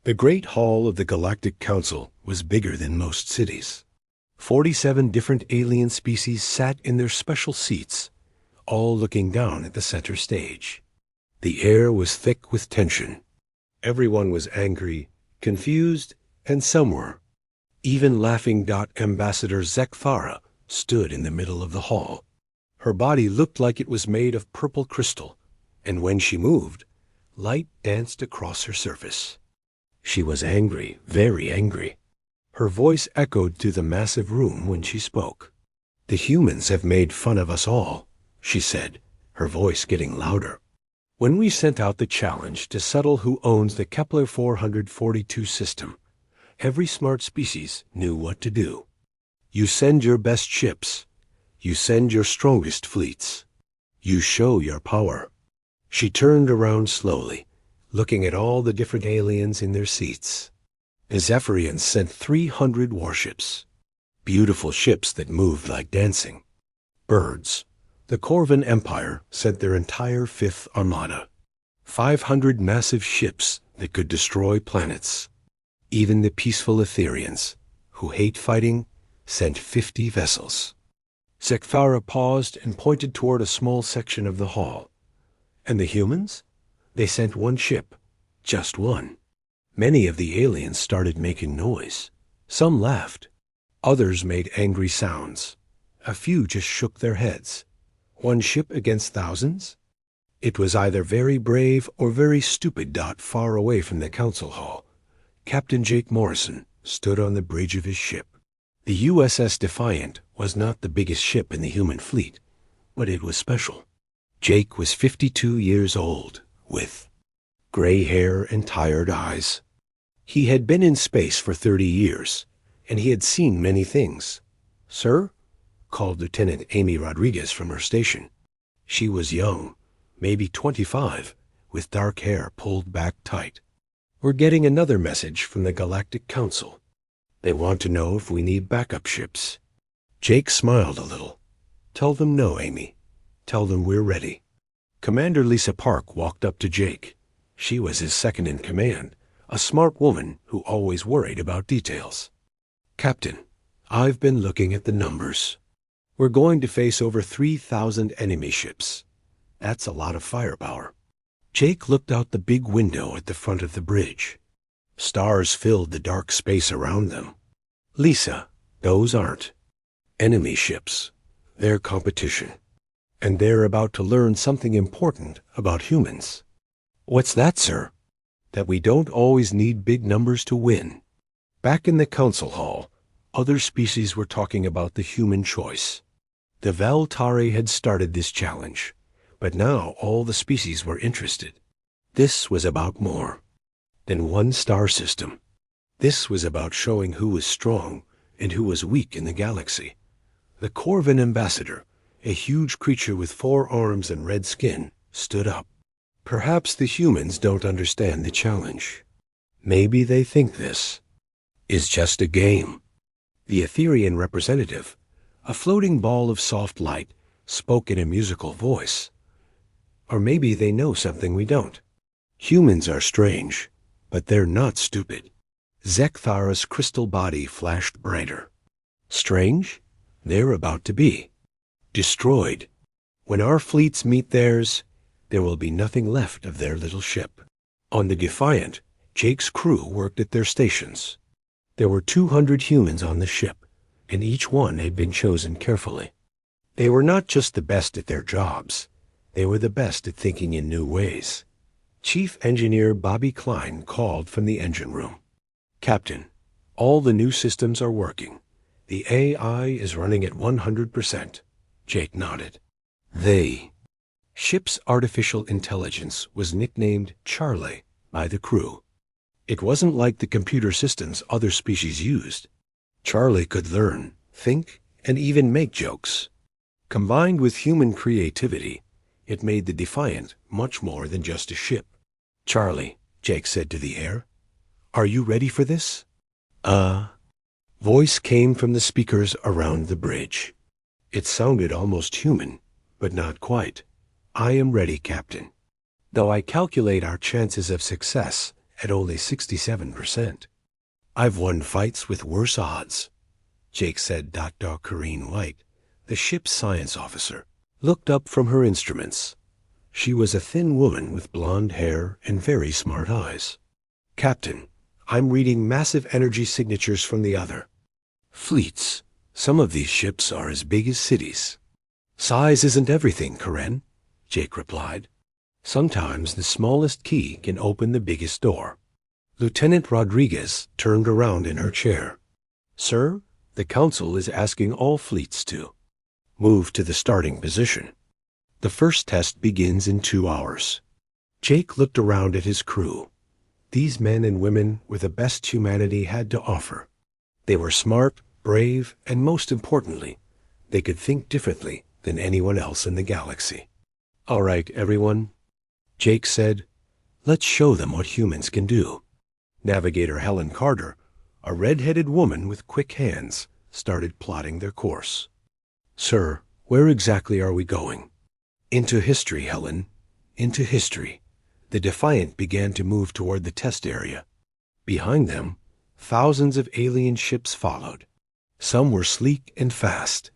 The Great Hall of the Galactic Council was bigger than most cities. 47 different alien species sat in their special seats, all looking down at the center stage. The air was thick with tension. Everyone was angry, confused, and somewhere. Even Laughing Dot Ambassador Zekthara stood in the middle of the hall. Her body looked like it was made of purple crystal, and when she moved, light danced across her surface. She was angry, very angry. Her voice echoed through the massive room when she spoke. "The humans have made fun of us all," she said, her voice getting louder. "When we sent out the challenge to settle who owns the Kepler 442 system, every smart species knew what to do. You send your best ships. You send your strongest fleets. You show your power." She turned around slowly, looking at all the different aliens in their seats. The Zephyrians sent 300 warships, beautiful ships that moved like dancing. Birds. The Corvan Empire sent their entire fifth armada, 500 massive ships that could destroy planets. Even the peaceful Etherians, who hate fighting, sent 50 vessels. Zekthara paused and pointed toward a small section of the hall. And the humans? They sent one ship, just one. Many of the aliens started making noise. Some laughed. Others made angry sounds. A few just shook their heads. One ship against thousands? It was either very brave or very stupid. Far away from the council hall, Captain Jake Morrison stood on the bridge of his ship. The USS Defiant was not the biggest ship in the human fleet, but it was special. Jake was 52 years old, with gray hair and tired eyes. He had been in space for 30 years, and he had seen many things. "Sir?" called Lieutenant Amy Rodriguez from her station. She was young, maybe 25, with dark hair pulled back tight. "We're getting another message from the Galactic Council. They want to know if we need backup ships." Jake smiled a little. "Tell them no, Amy. Tell them we're ready." Commander Lisa Park walked up to Jake. She was his second in command, a smart woman who always worried about details. "Captain, I've been looking at the numbers. We're going to face over 3,000 enemy ships. That's a lot of firepower." Jake looked out the big window at the front of the bridge. Stars filled the dark space around them. "Lisa, those aren't enemy ships. They're competition. And they're about to learn something important about humans." "What's that, sir?" "That we don't always need big numbers to win." Back in the council hall, other species were talking about the human choice. The Valtari had started this challenge, but now all the species were interested. This was about more than one star system. This was about showing who was strong and who was weak in the galaxy. The Corvan Ambassador, a huge creature with 4 arms and red skin, stood up. "Perhaps the humans don't understand the challenge. Maybe they think this is just a game." The Etherian representative, a floating ball of soft light, spoke in a musical voice. "Or maybe they know something we don't. Humans are strange, but they're not stupid." Zekthara's crystal body flashed brighter. "Strange? They're about to be destroyed. When our fleets meet theirs, there will be nothing left of their little ship." On the Defiant, Jake's crew worked at their stations. There were 200 humans on the ship, and each one had been chosen carefully. They were not just the best at their jobs. They were the best at thinking in new ways. Chief Engineer Bobby Klein called from the engine room. "Captain, all the new systems are working. The AI is running at 100%. Jake nodded. Ship's artificial intelligence was nicknamed Charlie by the crew. It wasn't like the computer systems other species used. Charlie could learn, think, and even make jokes. Combined with human creativity, it made the Defiant much more than just a ship. "Charlie," Jake said to the air, "are you ready for this?" Voice came from the speakers around the bridge. It sounded almost human, but not quite. "I am ready, Captain. Though I calculate our chances of success at only 67%. I've won fights with worse odds, Jake said. Dr. Corrine White, the ship's science officer, looked up from her instruments. She was a thin woman with blonde hair and very smart eyes. Captain, I'm reading massive energy signatures from the other fleets. Some of these ships are as big as cities. Size isn't everything, Karen, Jake replied. Sometimes the smallest key can open the biggest door. Lieutenant Rodriguez turned around in her chair. Sir, the Council is asking all fleets to move to the starting position. The first test begins in 2 hours. Jake looked around at his crew. These men and women were the best humanity had to offer. They were smart, brave, and most importantly, they could think differently than anyone else in the galaxy. All right, everyone, Jake said, let's show them what humans can do. Navigator Helen Carter, a red-headed woman with quick hands, started plotting their course. Sir, where exactly are we going? Into history, Helen. Into history. The Defiant began to move toward the test area. Behind them, thousands of alien ships followed. Some were sleek and fast.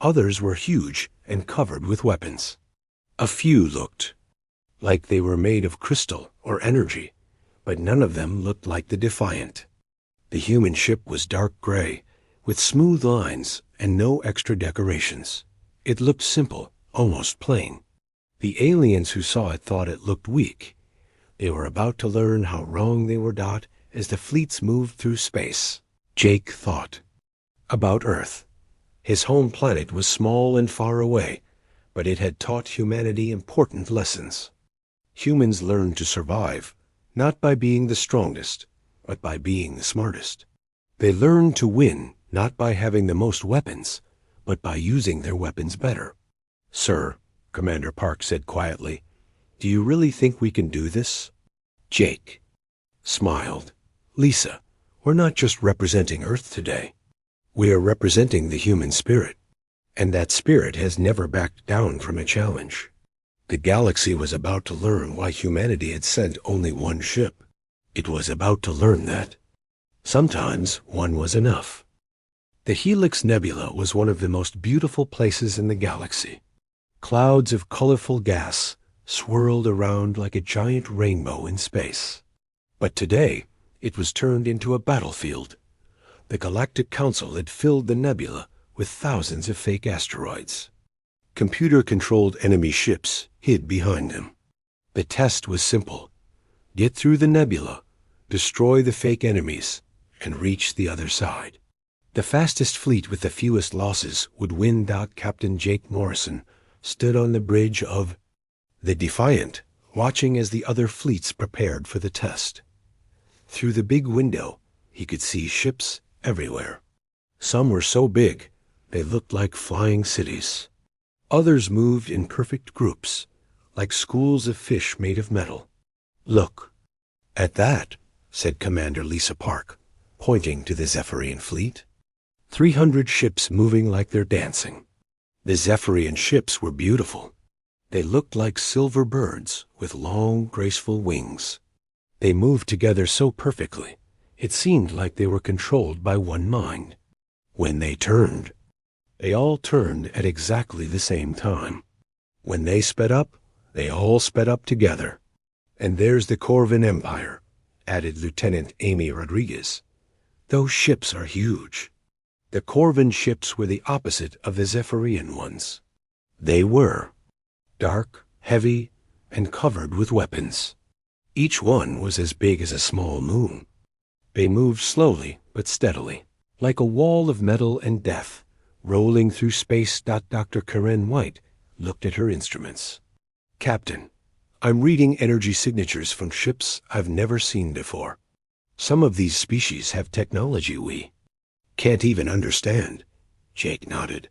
Others were huge and covered with weapons. A few looked like they were made of crystal or energy, but none of them looked like the Defiant. The human ship was dark gray, with smooth lines and no extra decorations. It looked simple, almost plain. The aliens who saw it thought it looked weak. They were about to learn how wrong they were as the fleets moved through space. Jake thought about Earth. His home planet was small and far away, but it had taught humanity important lessons. Humans learned to survive, not by being the strongest, but by being the smartest. They learned to win, not by having the most weapons, but by using their weapons better. Sir, Commander Park said quietly, do you really think we can do this? Jake smiled. Lisa, we're not just representing Earth today. We are representing the human spirit, and that spirit has never backed down from a challenge. The galaxy was about to learn why humanity had sent only one ship. It was about to learn that sometimes one was enough. The Helix Nebula was one of the most beautiful places in the galaxy. Clouds of colorful gas swirled around like a giant rainbow in space. But today, it was turned into a battlefield. The Galactic Council had filled the nebula with thousands of fake asteroids. Computer-controlled enemy ships hid behind them. The test was simple. Get through the nebula, destroy the fake enemies, and reach the other side. The fastest fleet with the fewest losses would win. Captain Jake Morrison stood on the bridge of the Defiant, watching as the other fleets prepared for the test. Through the big window, he could see ships everywhere. Some were so big, they looked like flying cities. Others moved in perfect groups, like schools of fish made of metal. Look at that, said Commander Lisa Park, pointing to the Zephyrian fleet. 300 ships moving like they're dancing. The Zephyrian ships were beautiful. They looked like silver birds with long, graceful wings. They moved together so perfectly, it seemed like they were controlled by one mind. When they turned, they all turned at exactly the same time. When they sped up, they all sped up together. And there's the Corvin Empire, added Lieutenant Amy Rodriguez. Those ships are huge. The Corvin ships were the opposite of the Zephyrian ones. They were dark, heavy, and covered with weapons. Each one was as big as a small moon. They moved slowly but steadily, like a wall of metal and death, rolling through space. Dr. Karen White looked at her instruments. Captain, I'm reading energy signatures from ships I've never seen before. Some of these species have technology we can't even understand. Jake nodded.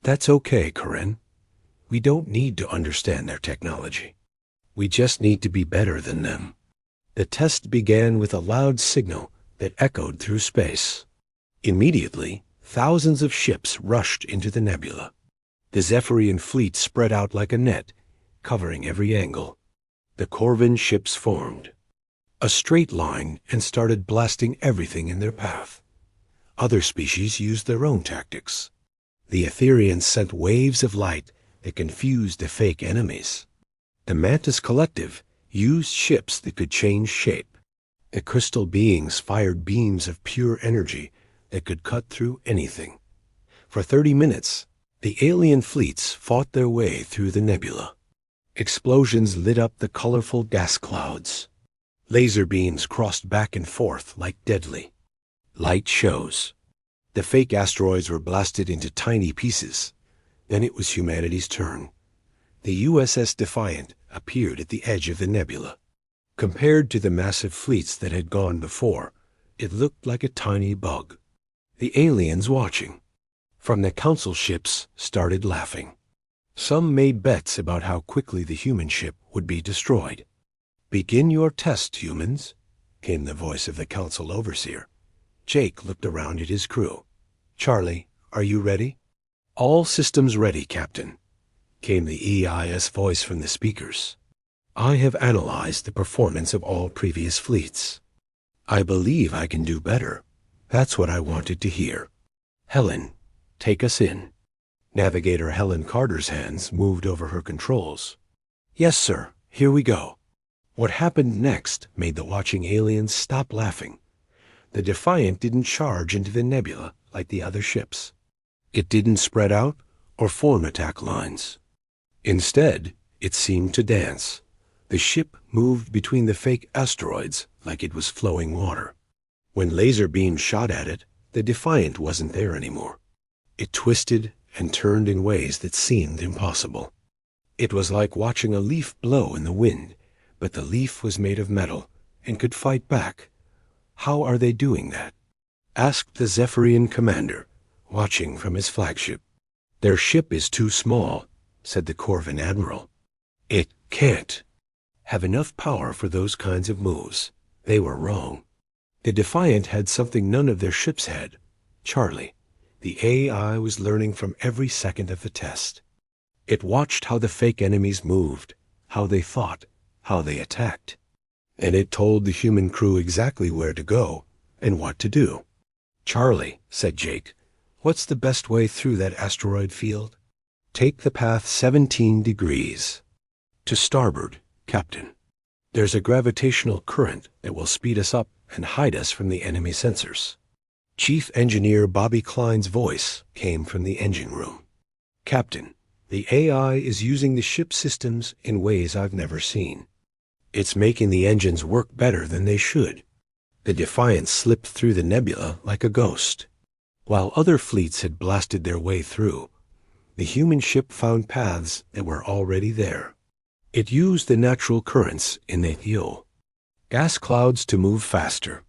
That's okay, Karen. We don't need to understand their technology. We just need to be better than them. The test began with a loud signal that echoed through space. Immediately, thousands of ships rushed into the nebula. The Zephyrian fleet spread out like a net, covering every angle. The Corvin ships formed. a straight line, and started blasting everything in their path. Other species used their own tactics. The Etherians sent waves of light that confused the fake enemies. The Mantis Collective used ships that could change shape. The crystal beings fired beams of pure energy that could cut through anything. For 30 minutes, the alien fleets fought their way through the nebula. Explosions lit up the colorful gas clouds. Laser beams crossed back and forth like deadly light shows. The fake asteroids were blasted into tiny pieces. Then it was humanity's turn. The USS Defiant appeared at the edge of the nebula. Compared to the massive fleets that had gone before, it looked like a tiny bug. The aliens watching from the council ships started laughing. Some made bets about how quickly the human ship would be destroyed. "Begin your test, humans," came the voice of the council overseer. Jake looked around at his crew. "Charlie, are you ready?" "All systems ready, Captain," came the EIS voice from the speakers. "I have analyzed the performance of all previous fleets. I believe I can do better. That's what I wanted to hear. Helen, take us in." Navigator Helen Carter's hands moved over her controls. "Yes, sir. Here we go." What happened next made the watching aliens stop laughing. The Defiant didn't charge into the nebula like the other ships. It didn't spread out or form attack lines. Instead, it seemed to dance. The ship moved between the fake asteroids like it was flowing water. When laser beams shot at it, the Defiant wasn't there anymore. It twisted and turned in ways that seemed impossible. It was like watching a leaf blow in the wind, but the leaf was made of metal and could fight back. "How are they doing that?" asked the Zephyrian commander, watching from his flagship. "Their ship is too small," said the Corvin admiral. "It can't have enough power for those kinds of moves." They were wrong. The Defiant had something none of their ships had: Charlie. The AI was learning from every second of the test. It watched how the fake enemies moved, how they thought, how they attacked. And it told the human crew exactly where to go and what to do. "Charlie," said Jake, "what's the best way through that asteroid field?" "Take the path 17 degrees. To starboard, Captain. There's a gravitational current that will speed us up and hide us from the enemy sensors." Chief Engineer Bobby Klein's voice came from the engine room. "Captain, the AI is using the ship's systems in ways I've never seen. It's making the engines work better than they should." The Defiant slipped through the nebula like a ghost. While other fleets had blasted their way through, the human ship found paths that were already there. It used the natural currents in the HYF gas clouds to move faster.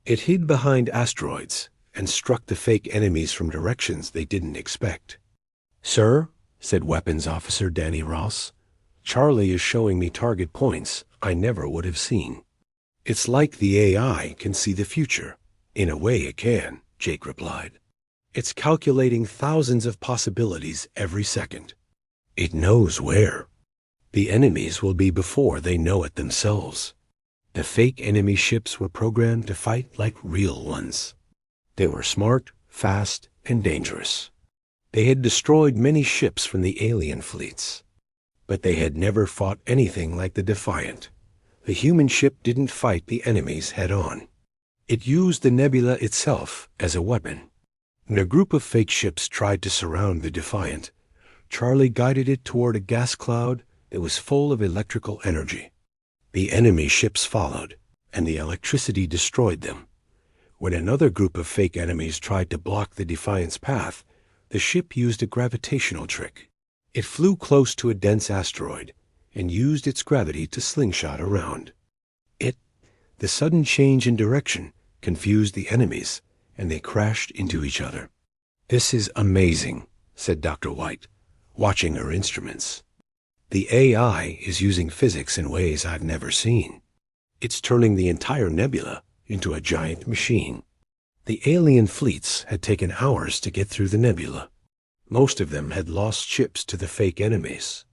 It hid behind asteroids and struck the fake enemies from directions they didn't expect. "Sir," said Weapons Officer Danny Ross, "Charlie is showing me target points I never would have seen." "It's like the AI can see the future." "In a way it can," Jake replied. "It's calculating thousands of possibilities every second. It knows where the enemies will be before they know it themselves." The fake enemy ships were programmed to fight like real ones. They were smart, fast, and dangerous. They had destroyed many ships from the alien fleets, but they had never fought anything like the Defiant. The human ship didn't fight the enemies head-on. It used the nebula itself as a weapon. When a group of fake ships tried to surround the Defiant, Charlie guided it toward a gas cloud that was full of electrical energy. The enemy ships followed, and the electricity destroyed them. When another group of fake enemies tried to block the Defiant's path, the ship used a gravitational trick. It flew close to a dense asteroid and used its gravity to slingshot around. The sudden change in direction confused the enemies, and they crashed into each other. "This is amazing," said Dr. White, watching her instruments. "The AI is using physics in ways I've never seen. It's turning the entire nebula into a giant machine." The alien fleets had taken hours to get through the nebula. Most of them had lost ships to the fake enemies.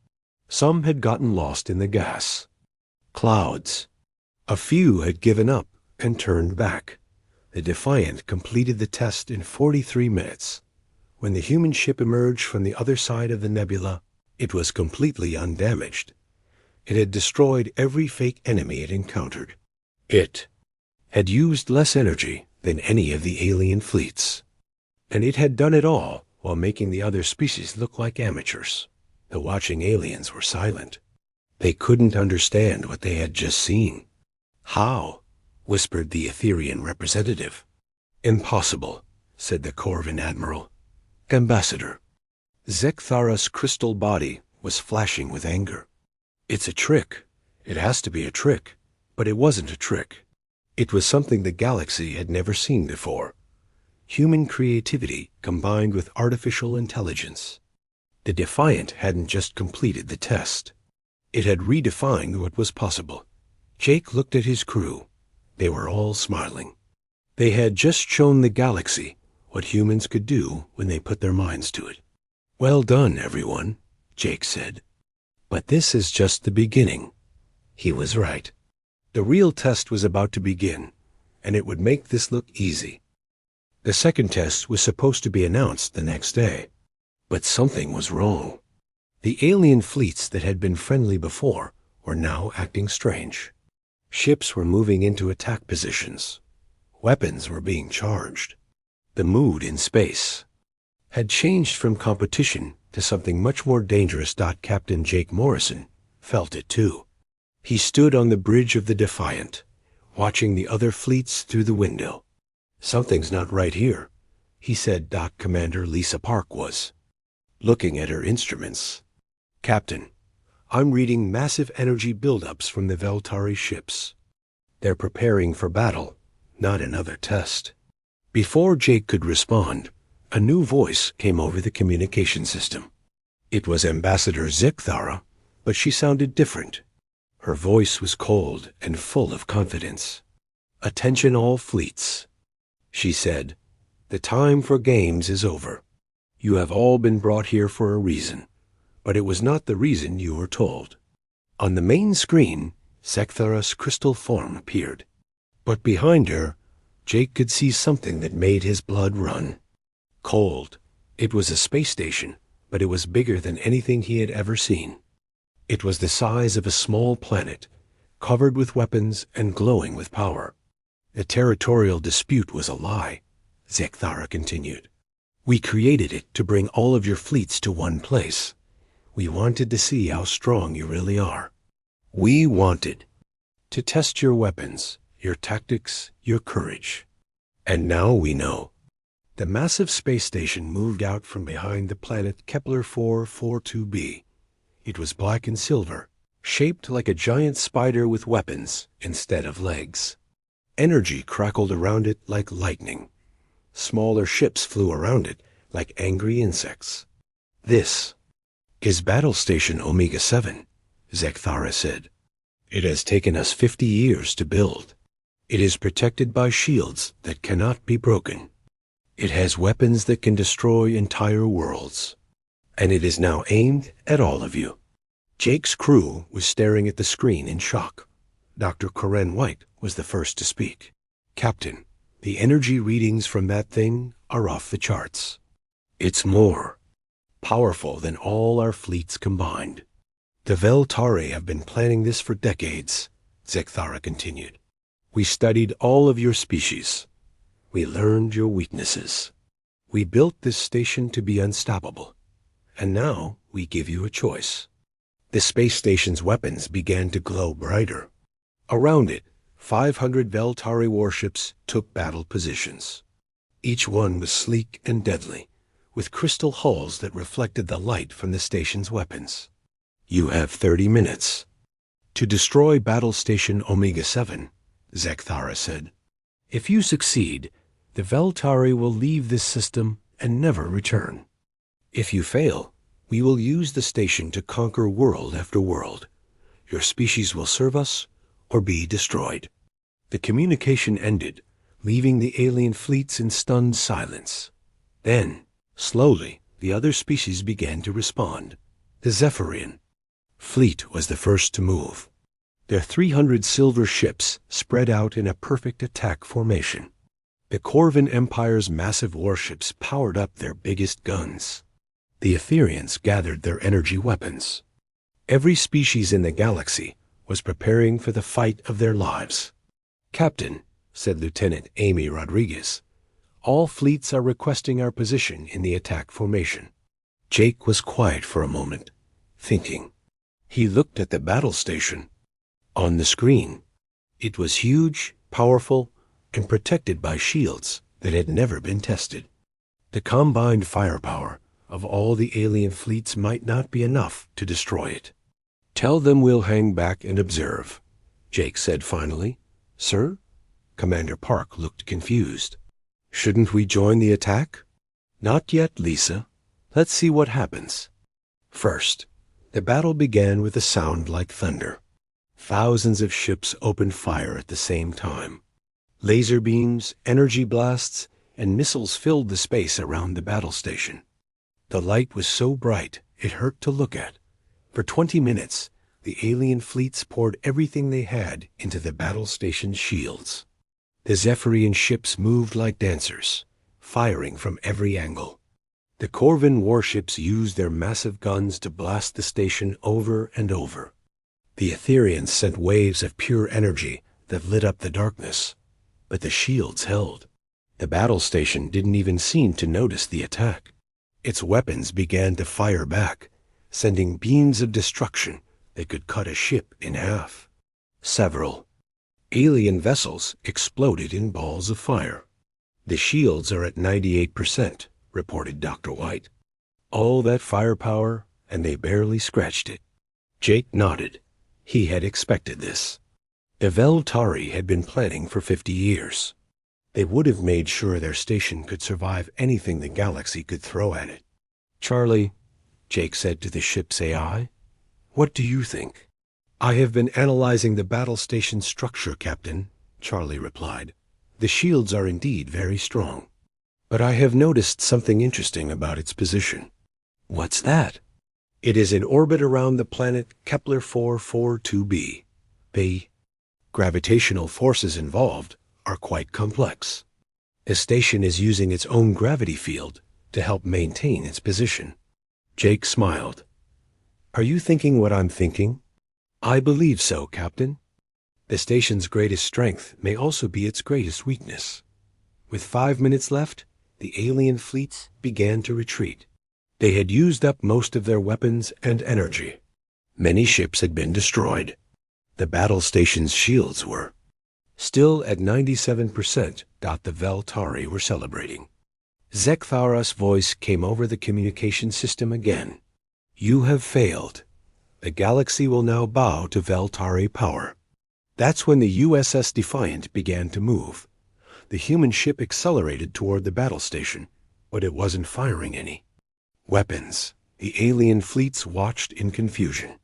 Some had gotten lost in the gas clouds. A few had given up and turned back. The Defiant completed the test in 43 minutes. When the human ship emerged from the other side of the nebula, it was completely undamaged. It had destroyed every fake enemy it encountered. It had used less energy than any of the alien fleets. And it had done it all while making the other species look like amateurs. The watching aliens were silent. They couldn't understand what they had just seen. "How?" whispered the Etherian representative. "Impossible," said the Corvin admiral. "Ambassador." Zekthara's crystal body was flashing with anger. "It's a trick. It has to be a trick." But it wasn't a trick. It was something the galaxy had never seen before. Human creativity combined with artificial intelligence. The Defiant hadn't just completed the test. It had redefined what was possible. Jake looked at his crew. They were all smiling. They had just shown the galaxy what humans could do when they put their minds to it. "Well done, everyone," Jake said. "But this is just the beginning." He was right. The real test was about to begin, and it would make this look easy. The second test was supposed to be announced the next day. But something was wrong. The alien fleets that had been friendly before were now acting strange. Ships were moving into attack positions. Weapons were being charged. The mood in space had changed from competition to something much more dangerous. Captain Jake Morrison felt it too. He stood on the bridge of the Defiant, watching the other fleets through the window. "Something's not right here," he said. Commander Lisa Park was looking at her instruments. "Captain, I'm reading massive energy buildups from the Veltari ships. They're preparing for battle, not another test." Before Jake could respond, a new voice came over the communication system. It was Ambassador Zekthara, but she sounded different. Her voice was cold and full of confidence. "Attention all fleets," she said. "The time for games is over. You have all been brought here for a reason, but it was not the reason you were told." On the main screen, Zekthara's crystal form appeared. But behind her, Jake could see something that made his blood run. Cold. It was a space station, but it was bigger than anything he had ever seen. It was the size of a small planet, covered with weapons and glowing with power. "The territorial dispute was a lie," Zekthara continued. "We created it to bring all of your fleets to one place. We wanted to see how strong you really are. We wanted to test your weapons, your tactics, your courage. And now we know." The massive space station moved out from behind the planet Kepler 442b. It was black and silver, shaped like a giant spider with weapons instead of legs. Energy crackled around it like lightning. Smaller ships flew around it like angry insects. "This is Battle Station Omega 7, Zekthara said. "It has taken us 50 years to build. It is protected by shields that cannot be broken. It has weapons that can destroy entire worlds. And it is now aimed at all of you." Jake's crew was staring at the screen in shock. Dr. Corinne White was the first to speak. "Captain, the energy readings from that thing are off the charts. It's more powerful than all our fleets combined. The Veltari have been planning this for decades," Zekthara continued. "We studied all of your species. We learned your weaknesses. We built this station to be unstoppable. And now we give you a choice." The space station's weapons began to glow brighter. Around it, 500 Veltari warships took battle positions. Each one was sleek and deadly, with crystal hulls that reflected the light from the station's weapons. "You have 30 minutes to destroy Battle Station Omega 7, Zekthara said. "If you succeed, the Veltari will leave this system and never return. If you fail, we will use the station to conquer world after world. Your species will serve us or be destroyed." The communication ended, leaving the alien fleets in stunned silence. Then, slowly, the other species began to respond. The Zephyrian fleet was the first to move. Their 300 silver ships spread out in a perfect attack formation. The Corvin Empire's massive warships powered up their biggest guns. The Etherians gathered their energy weapons. Every species in the galaxy was preparing for the fight of their lives. "Captain," said Lieutenant Amy Rodriguez, "all fleets are requesting our position in the attack formation." Jake was quiet for a moment, thinking. He looked at the battle station. On the screen, it was huge, powerful, and protected by shields that had never been tested. The combined firepower of all the alien fleets might not be enough to destroy it. "Tell them we'll hang back and observe," Jake said finally. "Sir?" Commander Park looked confused. "Shouldn't we join the attack?" "Not yet, Lisa. Let's see what happens." First, the battle began with a sound like thunder. Thousands of ships opened fire at the same time. Laser beams, energy blasts, and missiles filled the space around the battle station. The light was so bright it hurt to look at. For 20 minutes, the alien fleets poured everything they had into the battle station's shields. The Zephyrian ships moved like dancers, firing from every angle. The Corvin warships used their massive guns to blast the station over and over. The Etherians sent waves of pure energy that lit up the darkness, but the shields held. The battle station didn't even seem to notice the attack. Its weapons began to fire back, sending beams of destruction that could cut a ship in half. Several alien vessels exploded in balls of fire. "The shields are at 98%, reported Dr. White. "All that firepower, and they barely scratched it." Jake nodded. He had expected this. The Veltari had been planning for 50 years. They would have made sure their station could survive anything the galaxy could throw at it. "Charlie," Jake said to the ship's AI, "what do you think?" "I have been analyzing the battle station structure, Captain," Charlie replied. "The shields are indeed very strong. But I have noticed something interesting about its position." "What's that?" "It is in orbit around the planet Kepler 442b. The gravitational forces involved are quite complex. The station is using its own gravity field to help maintain its position." Jake smiled. "Are you thinking what I'm thinking?" "I believe so, Captain. The station's greatest strength may also be its greatest weakness." With 5 minutes left, the alien fleets began to retreat. They had used up most of their weapons and energy. Many ships had been destroyed. The battle station's shields were still at 97%. The Veltari were celebrating. Zektharas' voice came over the communication system again. "You have failed. The galaxy will now bow to Veltari power." That's when the USS Defiant began to move. The human ship accelerated toward the battle station, but it wasn't firing any weapons. The alien fleets watched in confusion.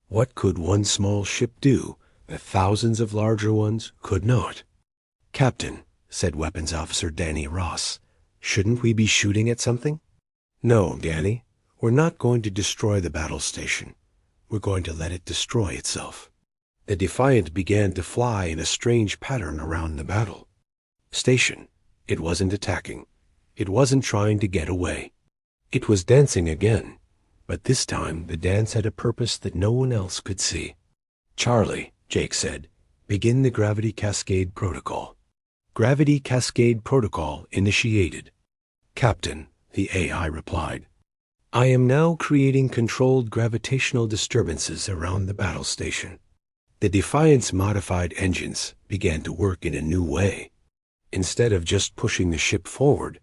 What could one small ship do that thousands of larger ones could not? "Captain," said Weapons Officer Danny Ross, "shouldn't we be shooting at something?" "No, Danny. We're not going to destroy the battle station. We're going to let it destroy itself." The Defiant began to fly in a strange pattern around the battle station. It wasn't attacking. It wasn't trying to get away. It was dancing again, but this time the dance had a purpose that no one else could see. "Charlie," Jake said, "begin the gravity cascade protocol." "Gravity cascade protocol initiated." "Captain," the AI replied, "I am now creating controlled gravitational disturbances around the battle station." The Defiant's modified engines began to work in a new way. Instead of just pushing the ship forward,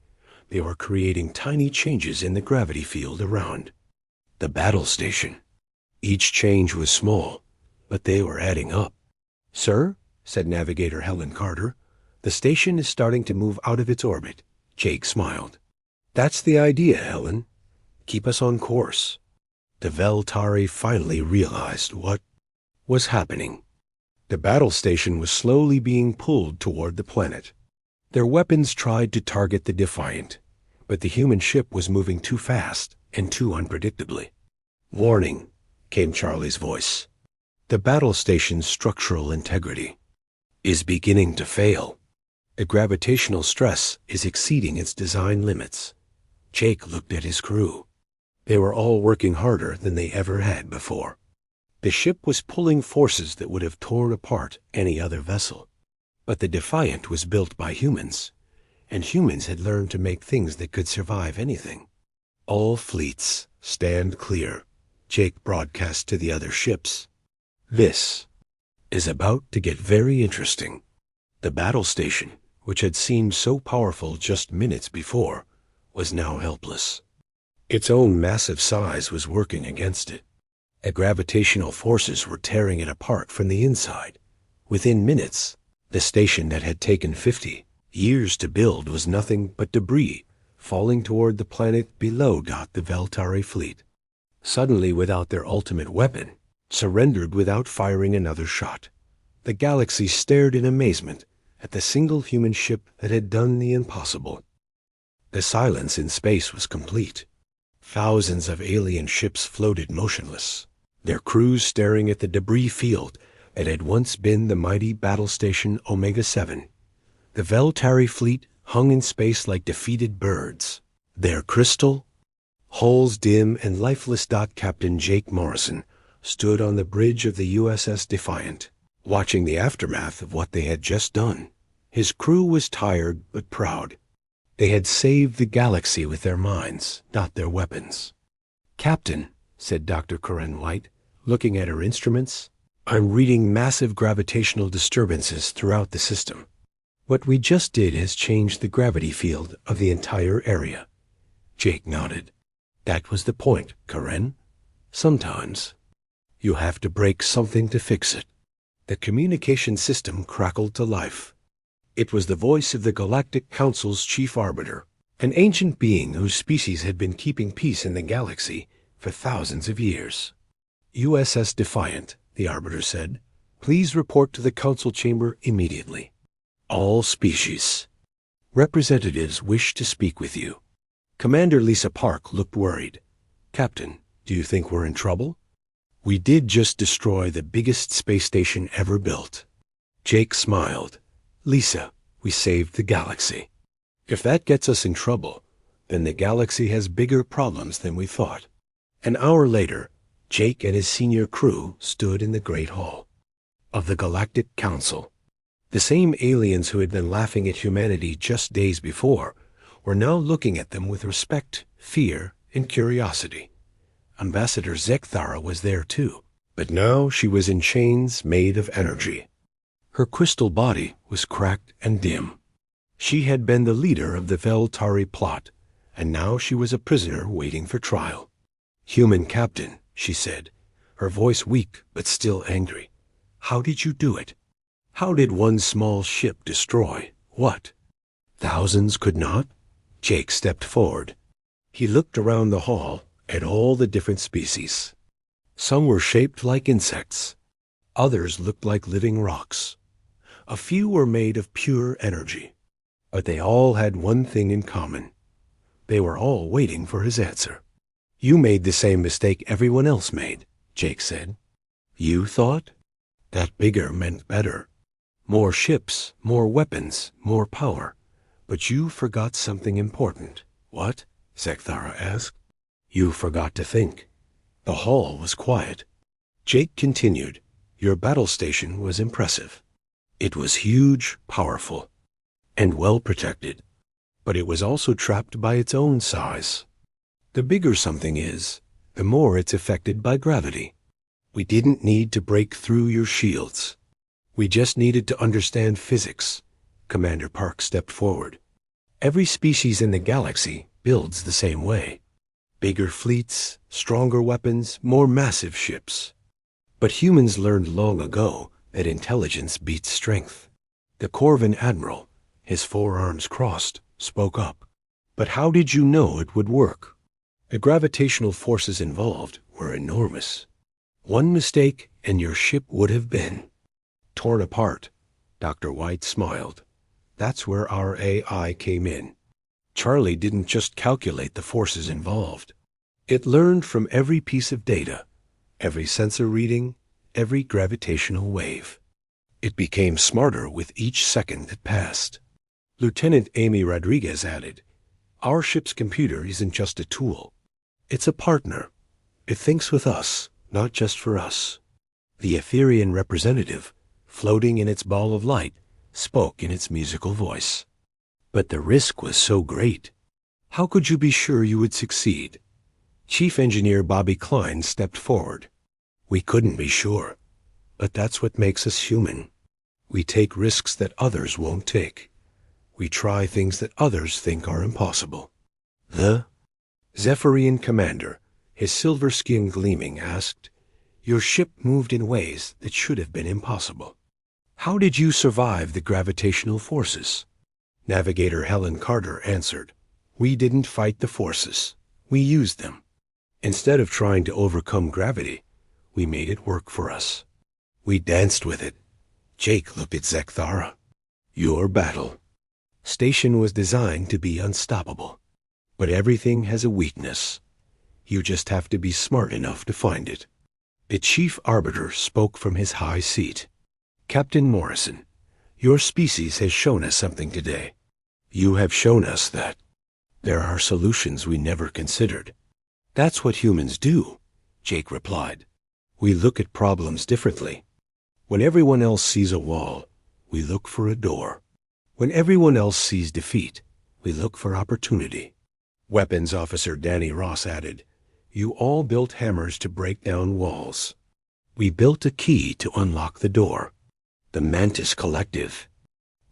they were creating tiny changes in the gravity field around the battle station. Each change was small, but they were adding up. "Sir," said Navigator Helen Carter, "the station is starting to move out of its orbit." Jake smiled. "That's the idea, Helen. Keep us on course." The Veltari finally realized what was happening. The battle station was slowly being pulled toward the planet. Their weapons tried to target the Defiant, but the human ship was moving too fast and too unpredictably. "Warning," came Charlie's voice. The battle station's structural integrity is beginning to fail. The gravitational stress is exceeding its design limits. Jake looked at his crew. They were all working harder than they ever had before. The ship was pulling forces that would have torn apart any other vessel. But the Defiant was built by humans, and humans had learned to make things that could survive anything. All fleets, stand clear, Jake broadcast to the other ships. This is about to get very interesting. The battle station, which had seemed so powerful just minutes before, was now helpless. Its own massive size was working against it. The gravitational forces were tearing it apart from the inside. Within minutes, the station that had taken 50 years to build was nothing but debris falling toward the planet below. The Veltari fleet, suddenly without their ultimate weapon, surrendered without firing another shot. The galaxy stared in amazement at the single human ship that had done the impossible. The silence in space was complete. Thousands of alien ships floated motionless, their crews staring at the debris field that had once been the mighty battle station Omega-7. The Veltari fleet hung in space like defeated birds, their crystal hulls dim and lifeless. Captain Jake Morrison stood on the bridge of the USS Defiant, watching the aftermath of what they had just done. His crew was tired but proud. They had saved the galaxy with their minds, not their weapons. "Captain," said Dr. Corinne White, looking at her instruments, "I'm reading massive gravitational disturbances throughout the system. What we just did has changed the gravity field of the entire area." Jake nodded. "That was the point, Corinne. Sometimes you have to break something to fix it." The communication system crackled to life. It was the voice of the Galactic Council's chief arbiter, an ancient being whose species had been keeping peace in the galaxy for thousands of years. "USS Defiant," the arbiter said, "please report to the council chamber immediately. All species. Representatives wish to speak with you." Commander Lisa Park looked worried. "Captain, do you think we're in trouble?" "We did just destroy the biggest space station ever built." Jake smiled. "Lisa, we saved the galaxy. If that gets us in trouble, then the galaxy has bigger problems than we thought." An hour later, Jake and his senior crew stood in the Great Hall of the Galactic Council. The same aliens who had been laughing at humanity just days before were now looking at them with respect, fear, and curiosity. Ambassador Zekthara was there too, but now she was in chains made of energy. Her crystal body was cracked and dim. She had been the leader of the Veltari plot, and now she was a prisoner waiting for trial. "Human captain," she said, her voice weak but still angry. "How did you do it? How did one small ship destroy what? Thousands could not?" Jake stepped forward. He looked around the hall at all the different species. Some were shaped like insects. Others looked like living rocks. A few were made of pure energy. But they all had one thing in common. They were all waiting for his answer. "You made the same mistake everyone else made," Jake said. "You thought that bigger meant better. More ships, more weapons, more power. But you forgot something important." "What?" Zekthara asked. "You forgot to think." The hall was quiet. Jake continued. "Your battle station was impressive. It was huge, powerful, and well protected. But it was also trapped by its own size. The bigger something is, the more it's affected by gravity. We didn't need to break through your shields. We just needed to understand physics." Commander Park stepped forward. "Every species in the galaxy builds the same way. Bigger fleets, stronger weapons, more massive ships. But humans learned long ago that intelligence beats strength." The Corvin Admiral, his forearms crossed, spoke up. "But how did you know it would work?" The gravitational forces involved were enormous. One mistake and your ship would have been torn apart. Dr. White smiled. "That's where our AI came in. Charlie didn't just calculate the forces involved. It learned from every piece of data, every sensor reading, every gravitational wave. It became smarter with each second that passed. Lieutenant Amy Rodriguez added, "Our ship's computer isn't just a tool. It's a partner. It thinks with us, not just for us." The Etherian representative, floating in its ball of light, spoke in its musical voice. "But the risk was so great. How could you be sure you would succeed?" Chief Engineer Bobby Klein stepped forward. "We couldn't be sure, but that's what makes us human. We take risks that others won't take. We try things that others think are impossible." The Zephyrian commander, his silver skin gleaming, asked, "Your ship moved in ways that should have been impossible. How did you survive the gravitational forces?" Navigator Helen Carter answered, "We didn't fight the forces. We used them. Instead of trying to overcome gravity, we made it work for us. We danced with it." Jake looked at Zekthara. "Your battle station was designed to be unstoppable. But everything has a weakness. You just have to be smart enough to find it." The chief arbiter spoke from his high seat. "Captain Morrison, your species has shown us something today. You have shown us that there are solutions we never considered." "That's what humans do," Jake replied. "We look at problems differently. When everyone else sees a wall, we look for a door. When everyone else sees defeat, we look for opportunity." Weapons Officer Danny Ross added, "You all built hammers to break down walls. We built a key to unlock the door. The Mantis Collective."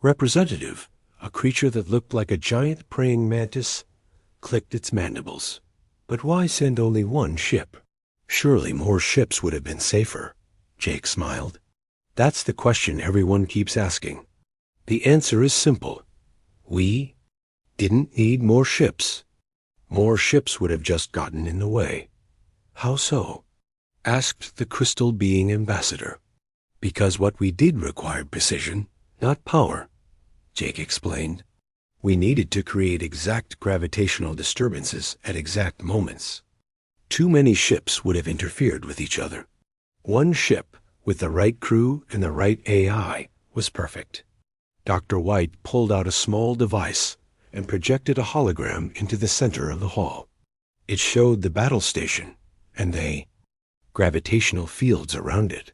Representative, a creature that looked like a giant praying mantis, clicked its mandibles. "But why send only one ship? Surely more ships would have been safer." Jake smiled. "That's the question everyone keeps asking. The answer is simple. We didn't need more ships. More ships would have just gotten in the way." "How so?" asked the crystal being ambassador. "Because what we did required precision, not power," Jake explained. "We needed to create exact gravitational disturbances at exact moments. Too many ships would have interfered with each other. One ship, with the right crew and the right AI, was perfect." Dr. White pulled out a small device and projected a hologram into the center of the hall. It showed the battle station and the gravitational fields around it.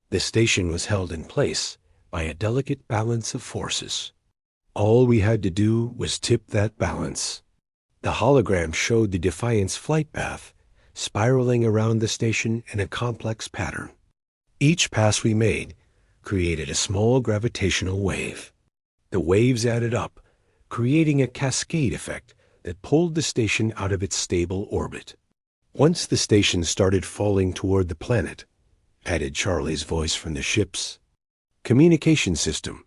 The station was held in place by a delicate balance of forces. All we had to do was tip that balance. The hologram showed the Defiant's flight path, spiraling around the station in a complex pattern. Each pass we made created a small gravitational wave. The waves added up, creating a cascade effect that pulled the station out of its stable orbit. "Once the station started falling toward the planet," added Charlie's voice from the ship's communication system,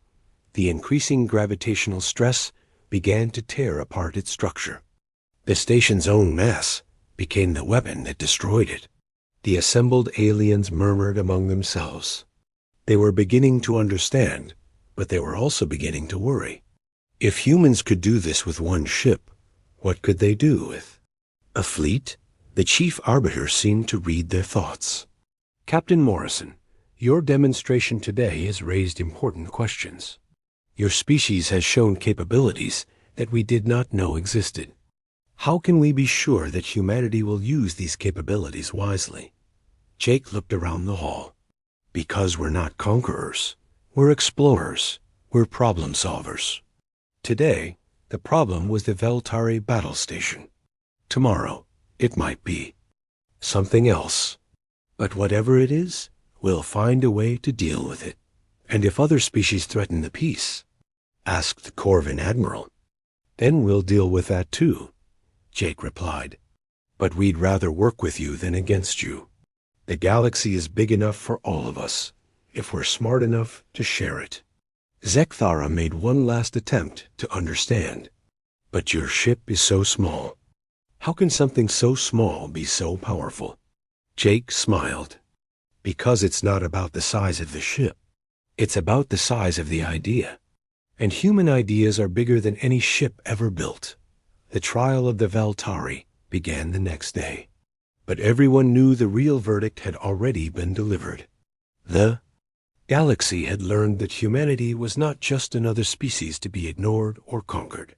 "the increasing gravitational stress began to tear apart its structure. The station's own mass became the weapon that destroyed it." The assembled aliens murmured among themselves. They were beginning to understand, but they were also beginning to worry. If humans could do this with one ship, what could they do with a fleet? The chief arbiter seemed to read their thoughts. "Captain Morrison, your demonstration today has raised important questions. Your species has shown capabilities that we did not know existed. How can we be sure that humanity will use these capabilities wisely?" Jake looked around the hall. "Because we're not conquerors. We're explorers. We're problem solvers. Today, the problem was the Veltari battle station. Tomorrow, it might be something else. But whatever it is, we'll find a way to deal with it." "And if other species threaten the peace?" asked the Corvin Admiral. "Then we'll deal with that too," Jake replied. "But we'd rather work with you than against you. The galaxy is big enough for all of us, if we're smart enough to share it." Zekthara made one last attempt to understand. "But your ship is so small. How can something so small be so powerful?" Jake smiled. "Because it's not about the size of the ship. It's about the size of the idea. And human ideas are bigger than any ship ever built." The trial of the Veltari began the next day. But everyone knew the real verdict had already been delivered. The galaxy had learned that humanity was not just another species to be ignored or conquered.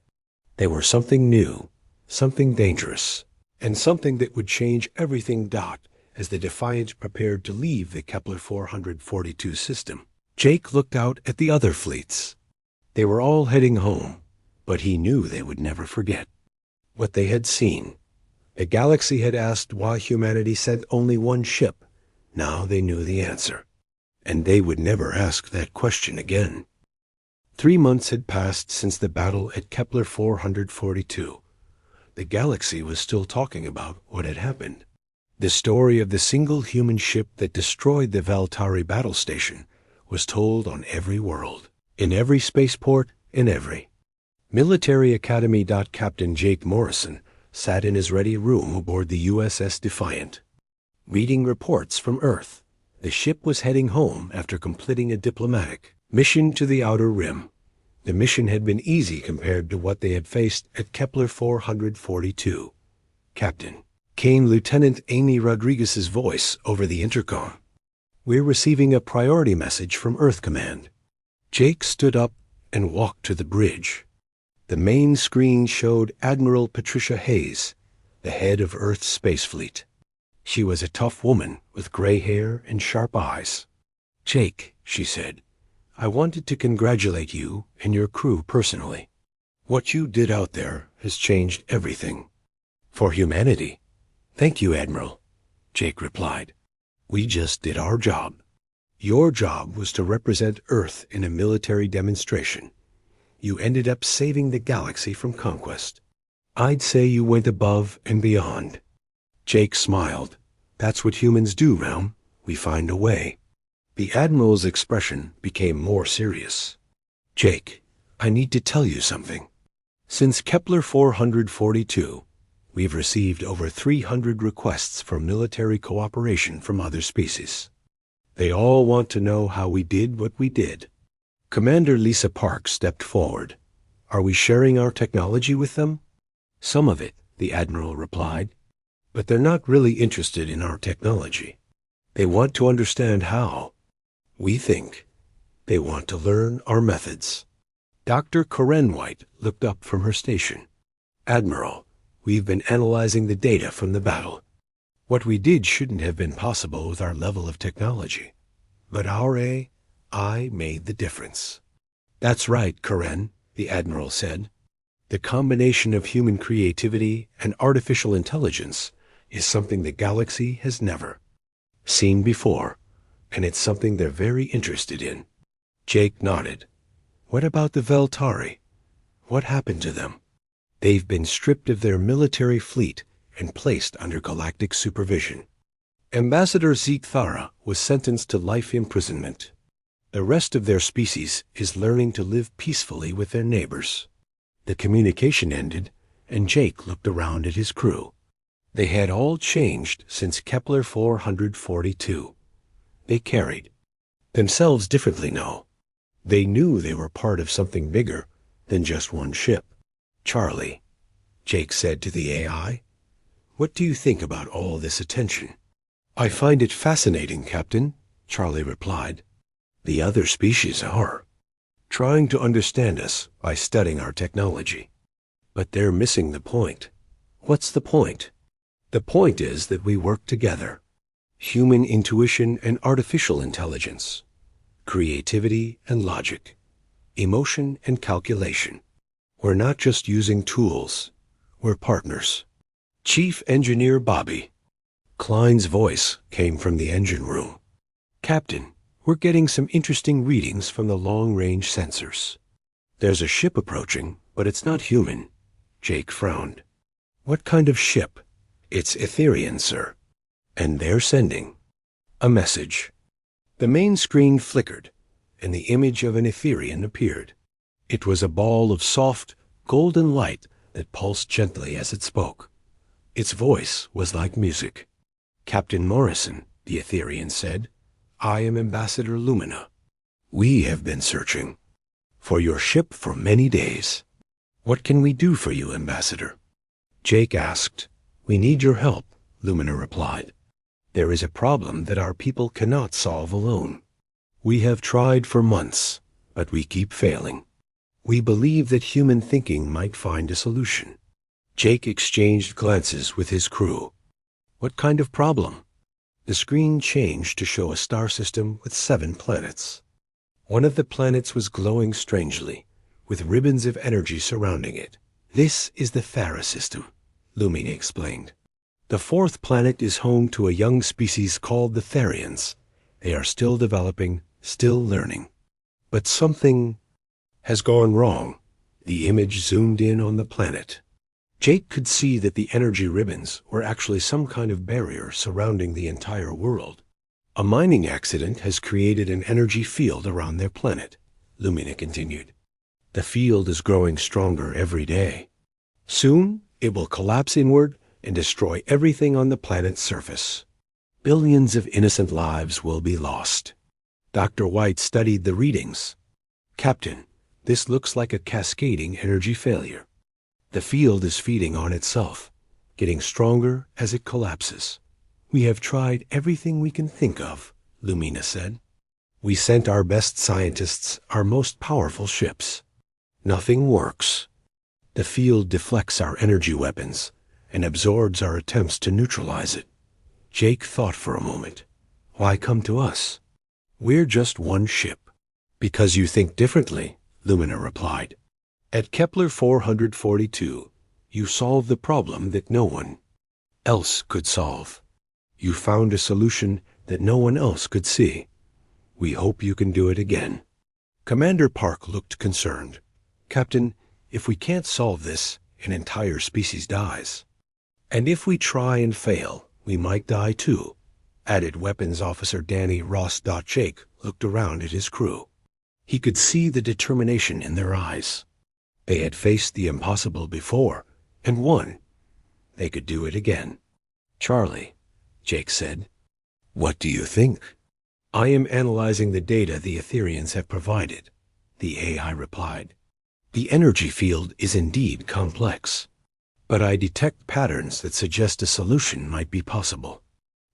They were something new, something dangerous, and something that would change everything. As the Defiant prepared to leave the Kepler 442 system, Jake looked out at the other fleets. They were all heading home, but he knew they would never forget what they had seen. The galaxy had asked why humanity sent only one ship. Now they knew the answer, and they would never ask that question again. 3 months had passed since the battle at Kepler 442. The galaxy was still talking about what had happened. The story of the single human ship that destroyed the Valtari battle station was told on every world, in every spaceport, in every military academy. Captain Jake Morrison sat in his ready room aboard the USS Defiant, reading reports from Earth. The ship was heading home after completing a diplomatic mission to the Outer Rim. The mission had been easy compared to what they had faced at Kepler 442. Captain, came Lieutenant Amy Rodriguez's voice over the intercom. We're receiving a priority message from Earth Command. Jake stood up and walked to the bridge. The main screen showed Admiral Patricia Hayes, the head of Earth's space fleet. She was a tough woman with gray hair and sharp eyes. Jake, she said, I wanted to congratulate you and your crew personally. What you did out there has changed everything. For humanity. Thank you, Admiral, Jake replied. We just did our job. Your job was to represent Earth in a military demonstration. You ended up saving the galaxy from conquest. I'd say you went above and beyond. Jake smiled. That's what humans do, Realm. We find a way. The Admiral's expression became more serious. Jake, I need to tell you something. Since Kepler 442, we've received over 300 requests for military cooperation from other species. They all want to know how we did what we did. Commander Lisa Park stepped forward. Are we sharing our technology with them? Some of it, the Admiral replied. But they're not really interested in our technology. They want to understand how. We think they want to learn our methods. Dr. Corinne White looked up from her station. Admiral, we've been analyzing the data from the battle. What we did shouldn't have been possible with our level of technology. But our AI made the difference. That's right, Corinne, the Admiral said. The combination of human creativity and artificial intelligence is something the galaxy has never seen before, and it's something they're very interested in. Jake nodded. What about the Valtari? What happened to them? They've been stripped of their military fleet and placed under galactic supervision. Ambassador Zeke Thara was sentenced to life imprisonment. The rest of their species is learning to live peacefully with their neighbors. The communication ended, and Jake looked around at his crew. They had all changed since Kepler 442. They carried themselves differently now. They knew they were part of something bigger than just one ship. Charlie, Jake said to the AI, what do you think about all this attention? I find it fascinating, Captain, Charlie replied. The other species are trying to understand us by studying our technology. But they're missing the point. What's the point? The point is that we work together. Human intuition and artificial intelligence. Creativity and logic. Emotion and calculation. We're not just using tools. We're partners. Chief Engineer Bobby. Klein's voice came from the engine room. Captain, we're getting some interesting readings from the long-range sensors. There's a ship approaching, but it's not human. Jake frowned. What kind of ship? It's Etherian, sir. And they're sending a message. The main screen flickered, and the image of an Etherian appeared. It was a ball of soft, golden light that pulsed gently as it spoke. Its voice was like music. Captain Morrison, the Etherian said, I am Ambassador Lumina. We have been searching for your ship for many days. What can we do for you, Ambassador? Jake asked. We need your help, Lumina replied. There is a problem that our people cannot solve alone. We have tried for months, but we keep failing. We believe that human thinking might find a solution. Jake exchanged glances with his crew. What kind of problem? The screen changed to show a star system with 7 planets. One of the planets was glowing strangely, with ribbons of energy surrounding it. This is the Thera system, Lumina explained. The 4th planet is home to a young species called the Therians. They are still developing, still learning. But something has gone wrong. The image zoomed in on the planet. Jake could see that the energy ribbons were actually some kind of barrier surrounding the entire world. A mining accident has created an energy field around their planet, Lumina continued. The field is growing stronger every day. Soon, it will collapse inward and destroy everything on the planet's surface. Billions of innocent lives will be lost. Dr. White studied the readings. Captain, this looks like a cascading energy failure. The field is feeding on itself, getting stronger as it collapses. We have tried everything we can think of, Lumina said. We sent our best scientists, our most powerful ships. Nothing works. The field deflects our energy weapons and absorbs our attempts to neutralize it. Jake thought for a moment. Why come to us? We're just one ship. Because you think differently, Lumina replied. At Kepler 442, you solved the problem that no one else could solve. You found a solution that no one else could see. We hope you can do it again. Commander Park looked concerned. Captain, if we can't solve this, an entire species dies. And if we try and fail, we might die too, added Weapons Officer Danny Ross. Jake looked around at his crew. He could see the determination in their eyes. They had faced the impossible before, and won. They could do it again. Charlie, Jake said. What do you think? I am analyzing the data the Etherians have provided, the AI replied. The energy field is indeed complex, but I detect patterns that suggest a solution might be possible.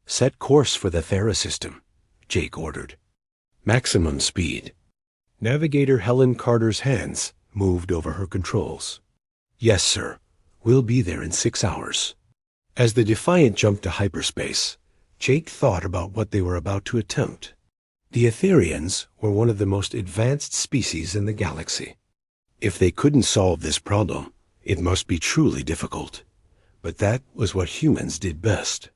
Set course for the Thera system, Jake ordered. Maximum speed. Navigator Helen Carter's hands moved over her controls. Yes, sir. We'll be there in 6 hours. As the Defiant jumped to hyperspace, Jake thought about what they were about to attempt. The Etherians were one of the most advanced species in the galaxy. If they couldn't solve this problem, it must be truly difficult. But that was what humans did best.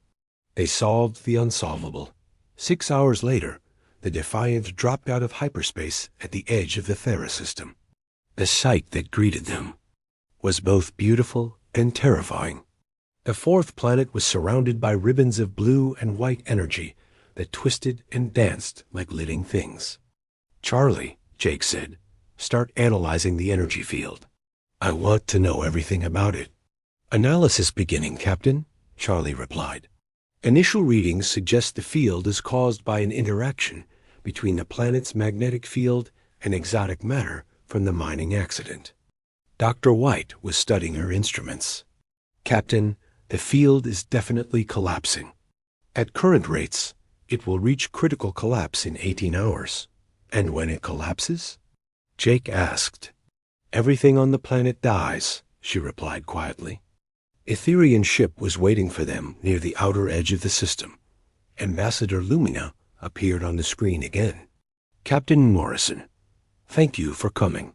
They solved the unsolvable. 6 hours later, the Defiant dropped out of hyperspace at the edge of the Thera system. The sight that greeted them was both beautiful and terrifying. The 4th planet was surrounded by ribbons of blue and white energy that twisted and danced like living things. Charlie, Jake said, start analyzing the energy field. I want to know everything about it. Analysis beginning, Captain, Charlie replied. Initial readings suggest the field is caused by an interaction between the planet's magnetic field and exotic matter from the mining accident. Dr. White was studying her instruments. Captain, the field is definitely collapsing. At current rates, it will reach critical collapse in 18 hours. And when it collapses? Jake asked. Everything on the planet dies, she replied quietly. Etherian ship was waiting for them near the outer edge of the system. Ambassador Lumina appeared on the screen again. Captain Morrison, thank you for coming.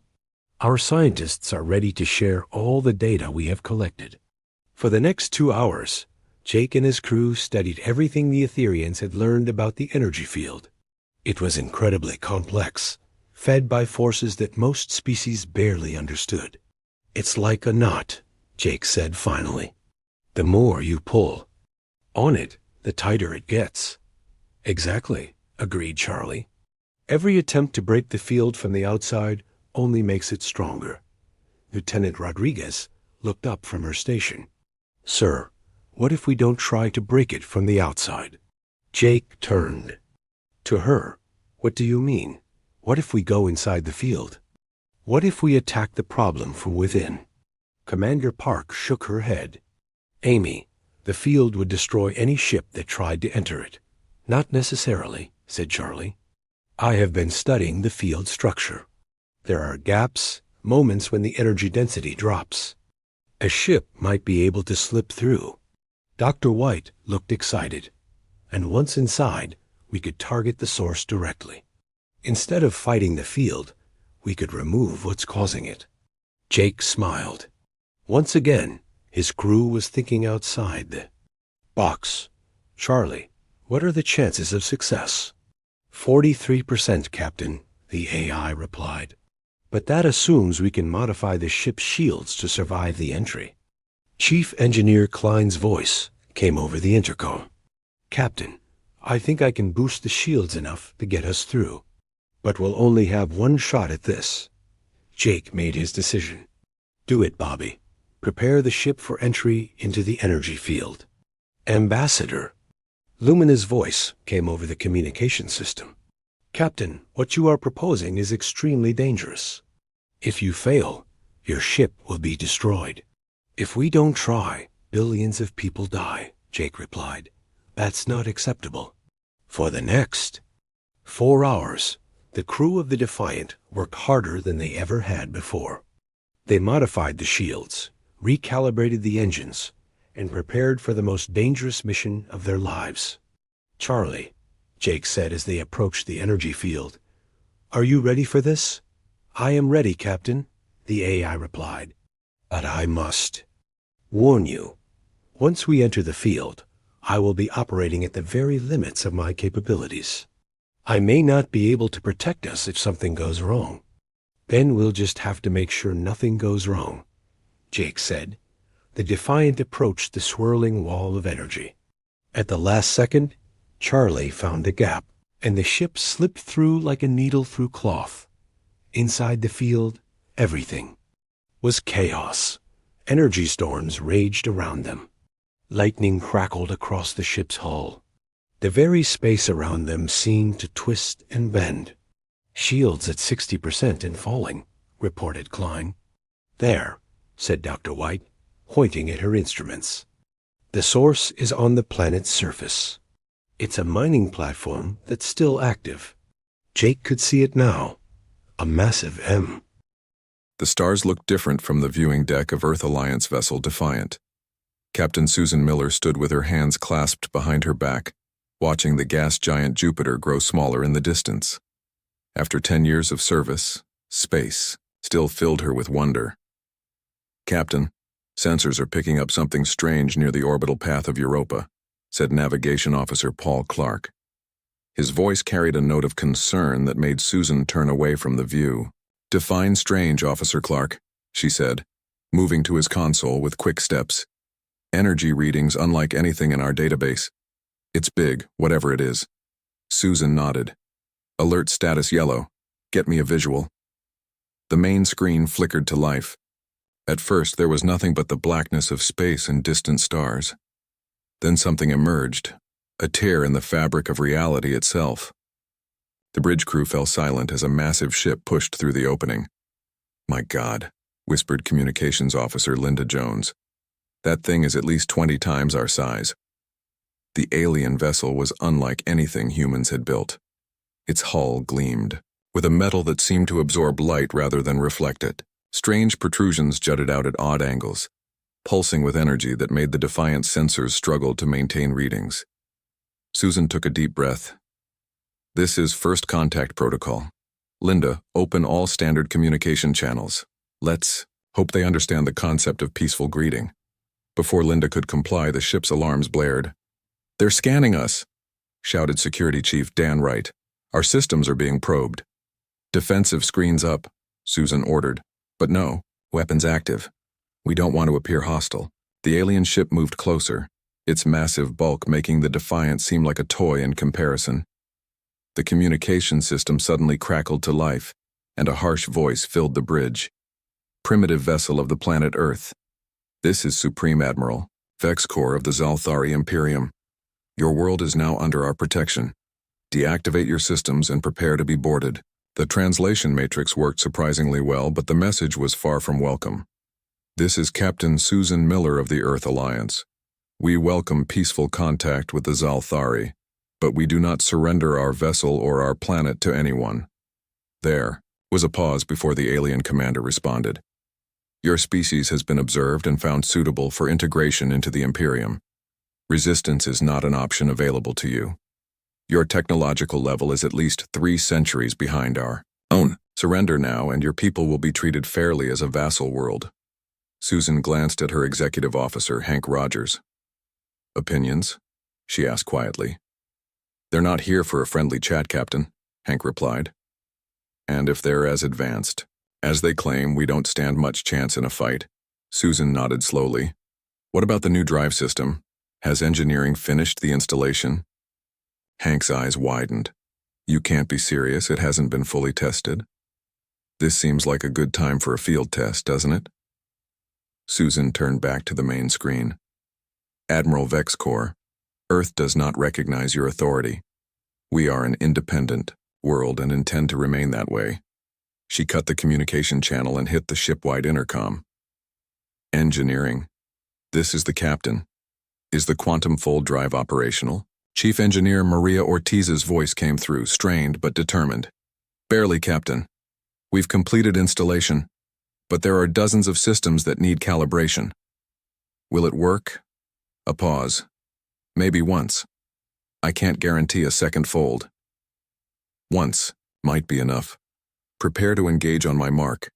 Our scientists are ready to share all the data we have collected. For the next 2 hours, Jake and his crew studied everything the Etherians had learned about the energy field. It was incredibly complex, fed by forces that most species barely understood. It's like a knot, Jake said finally. The more you pull on it, the tighter it gets. Exactly, agreed Charlie. Every attempt to break the field from the outside only makes it stronger. Lieutenant Rodriguez looked up from her station. Sir, what if we don't try to break it from the outside? Jake turned to her. What do you mean? What if we go inside the field? What if we attack the problem from within? Commander Park shook her head. Amy, the field would destroy any ship that tried to enter it. Not necessarily, said Charlie. I have been studying the field structure. There are gaps, moments when the energy density drops. A ship might be able to slip through. Dr. White looked excited, and once inside, we could target the source directly. Instead of fighting the field, we could remove what's causing it. Jake smiled. Once again, his crew was thinking outside the box. Charlie, what are the chances of success? 43%, Captain, the AI replied. But that assumes we can modify the ship's shields to survive the entry. Chief Engineer Klein's voice came over the intercom. Captain, I think I can boost the shields enough to get us through. But we'll only have one shot at this. Jake made his decision. Do it, Bobby. Prepare the ship for entry into the energy field. Ambassador. Lumina's voice came over the communication system. Captain, what you are proposing is extremely dangerous. If you fail, your ship will be destroyed. If we don't try, billions of people die, Jake replied. That's not acceptable. For the next 4 hours, the crew of the Defiant worked harder than they ever had before. They modified the shields, recalibrated the engines, and prepared for the most dangerous mission of their lives. Charlie, Jake said as they approached the energy field, are you ready for this? I am ready, Captain, the AI replied. But I must warn you, once we enter the field, I will be operating at the very limits of my capabilities. I may not be able to protect us if something goes wrong. Then we'll just have to make sure nothing goes wrong, Jake said. The Defiant approached the swirling wall of energy. At the last second, Charlie found a gap, and the ship slipped through like a needle through cloth. Inside the field, everything was chaos. Energy storms raged around them. Lightning crackled across the ship's hull. The very space around them seemed to twist and bend. Shields at 60% and falling, reported Klein. There, said Dr. White, pointing at her instruments. The source is on the planet's surface. It's a mining platform that's still active. Jake could see it now. A massive M. The stars looked different from the viewing deck of Earth Alliance vessel Defiant. Captain Susan Miller stood with her hands clasped behind her back, watching the gas giant Jupiter grow smaller in the distance. After 10 years of service, space still filled her with wonder. Captain, sensors are picking up something strange near the orbital path of Europa, said Navigation Officer Paul Clark. His voice carried a note of concern that made Susan turn away from the view. Define strange, Officer Clark, she said, moving to his console with quick steps. Energy readings unlike anything in our database. It's big, whatever it is. Susan nodded. Alert status yellow. Get me a visual. The main screen flickered to life. At first, there was nothing but the blackness of space and distant stars. Then something emerged, a tear in the fabric of reality itself. The bridge crew fell silent as a massive ship pushed through the opening. My God, whispered Communications Officer Linda Jones. That thing is at least 20 times our size. The alien vessel was unlike anything humans had built. Its hull gleamed, with a metal that seemed to absorb light rather than reflect it. Strange protrusions jutted out at odd angles, pulsing with energy that made the Defiant sensors struggle to maintain readings. Susan took a deep breath. This is First Contact Protocol. Linda, open all standard communication channels. Let's hope they understand the concept of peaceful greeting. Before Linda could comply, the ship's alarms blared. They're scanning us, shouted Security Chief Dan Wright. Our systems are being probed. Defensive screens up, Susan ordered. But no, weapons active. We don't want to appear hostile. The alien ship moved closer, its massive bulk making the Defiant seem like a toy in comparison. The communication system suddenly crackled to life, and a harsh voice filled the bridge. Primitive vessel of the planet Earth. This is Supreme Admiral, Vex Corps of the Zalthari Imperium. Your world is now under our protection. Deactivate your systems and prepare to be boarded. The translation matrix worked surprisingly well, but the message was far from welcome. This is Captain Susan Miller of the Earth Alliance. We welcome peaceful contact with the Zalthari. But we do not surrender our vessel or our planet to anyone. There was a pause before the alien commander responded. Your species has been observed and found suitable for integration into the Imperium. Resistance is not an option available to you. Your technological level is at least 3 centuries behind our own. Surrender now, and your people will be treated fairly as a vassal world. Susan glanced at her executive officer, Hank Rogers. Opinions? She asked quietly. They're not here for a friendly chat, Captain, Hank replied. And if they're as advanced as they claim, we don't stand much chance in a fight. Susan nodded slowly. What about the new drive system? Has engineering finished the installation? Hank's eyes widened. You can't be serious, it hasn't been fully tested. This seems like a good time for a field test, doesn't it? Susan turned back to the main screen. Admiral Vex Corps, Earth does not recognize your authority. We are an independent world and intend to remain that way. She cut the communication channel and hit the ship-wide intercom. Engineering. This is the captain. Is the quantum fold drive operational? Chief Engineer Maria Ortiz's voice came through, strained but determined. Barely, Captain. We've completed installation, but there are dozens of systems that need calibration. Will it work? A pause. Maybe once. I can't guarantee a second fold. Once might be enough. Prepare to engage on my mark.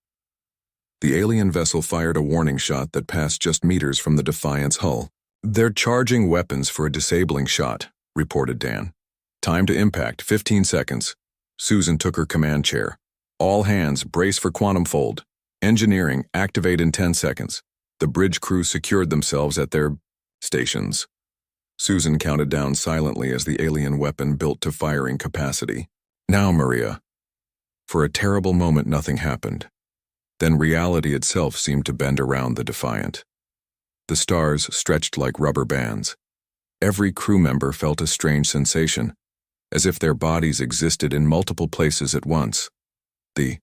The alien vessel fired a warning shot that passed just meters from the Defiant's hull. They're charging weapons for a disabling shot, reported Dan. Time to impact, 15 seconds. Susan took her command chair. All hands, brace for quantum fold. Engineering, activate in 10 seconds. The bridge crew secured themselves at their stations. Susan counted down silently as the alien weapon built to firing capacity. Now, Maria. For a terrible moment, nothing happened. Then reality itself seemed to bend around the Defiant. The stars stretched like rubber bands. Every crew member felt a strange sensation, as if their bodies existed in multiple places at once. The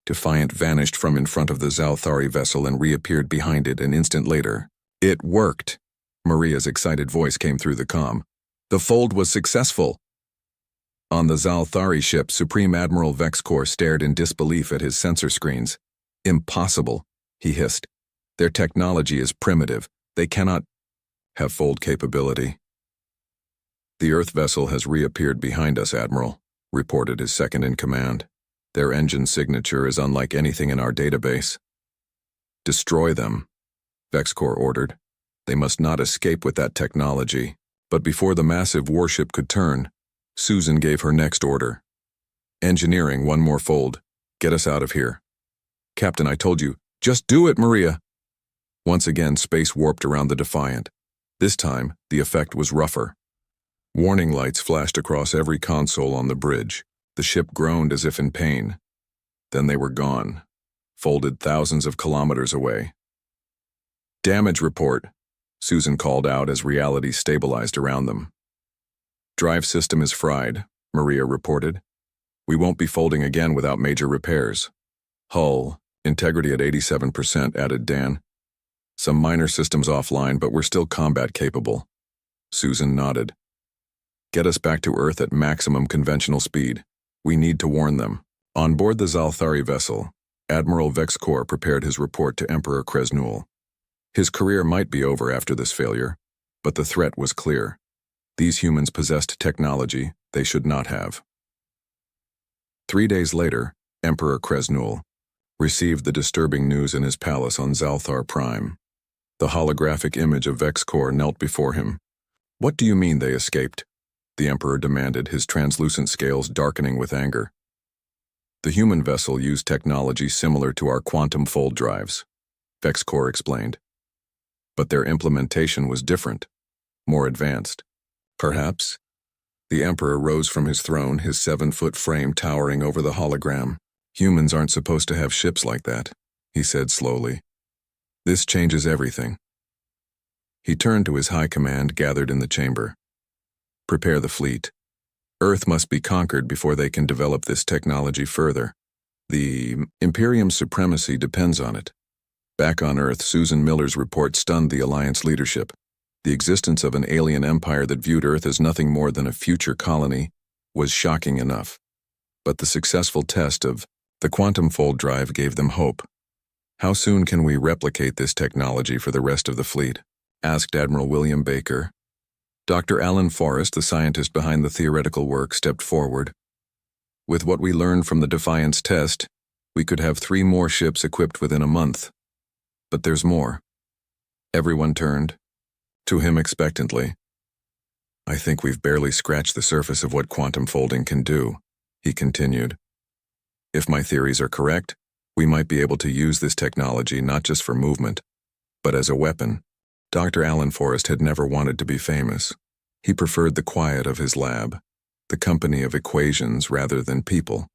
Defiant vanished from in front of the Zalthari vessel and reappeared behind it an instant later. It worked. Maria's excited voice came through the comm. The fold was successful. On the Zalthari ship, Supreme Admiral Vex Corps stared in disbelief at his sensor screens. Impossible, he hissed. Their technology is primitive. They cannot have fold capability. The Earth vessel has reappeared behind us, Admiral, reported his second-in-command. Their engine signature is unlike anything in our database. Destroy them, Vex Corps ordered. They must not escape with that technology. But before the massive warship could turn, Susan gave her next order. Engineering, one more fold. Get us out of here. Captain, I told you, just do it, Maria. Once again, space warped around the Defiant. This time, the effect was rougher. Warning lights flashed across every console on the bridge. The ship groaned as if in pain. Then they were gone, folded thousands of kilometers away. Damage report, Susan called out as reality stabilized around them. Drive system is fried, Maria reported. We won't be folding again without major repairs. Hull, integrity at 87%, added Dan. Some minor systems offline, but we're still combat capable. Susan nodded. Get us back to Earth at maximum conventional speed. We need to warn them. On board the Zalthari vessel, Admiral Vex Corps prepared his report to Emperor Kresnul. His career might be over after this failure, but the threat was clear. These humans possessed technology they should not have. 3 days later, Emperor Kresnul received the disturbing news in his palace on Zalthar Prime. The holographic image of Vex Corps knelt before him. What do you mean they escaped? The Emperor demanded, his translucent scales darkening with anger. The human vessel used technology similar to our quantum fold drives, Vex Corps explained. But their implementation was different, more advanced. Perhaps? The Emperor rose from his throne, his 7-foot frame towering over the hologram. Humans aren't supposed to have ships like that, he said slowly. This changes everything. He turned to his high command gathered in the chamber. Prepare the fleet. Earth must be conquered before they can develop this technology further. The Imperium's supremacy depends on it. Back on Earth, Susan Miller's report stunned the Alliance leadership. The existence of an alien empire that viewed Earth as nothing more than a future colony was shocking enough. But the successful test of the quantum fold drive gave them hope. "How soon can we replicate this technology for the rest of the fleet?" asked Admiral William Baker. Dr. Alan Forrest, the scientist behind the theoretical work, stepped forward. "With what we learned from the Defiance test, we could have 3 more ships equipped within a month. But there's more." Everyone turned to him expectantly. "I think we've barely scratched the surface of what quantum folding can do," he continued. "If my theories are correct, we might be able to use this technology not just for movement, but as a weapon." Dr. Alan Forrest had never wanted to be famous. He preferred the quiet of his lab, the company of equations rather than people.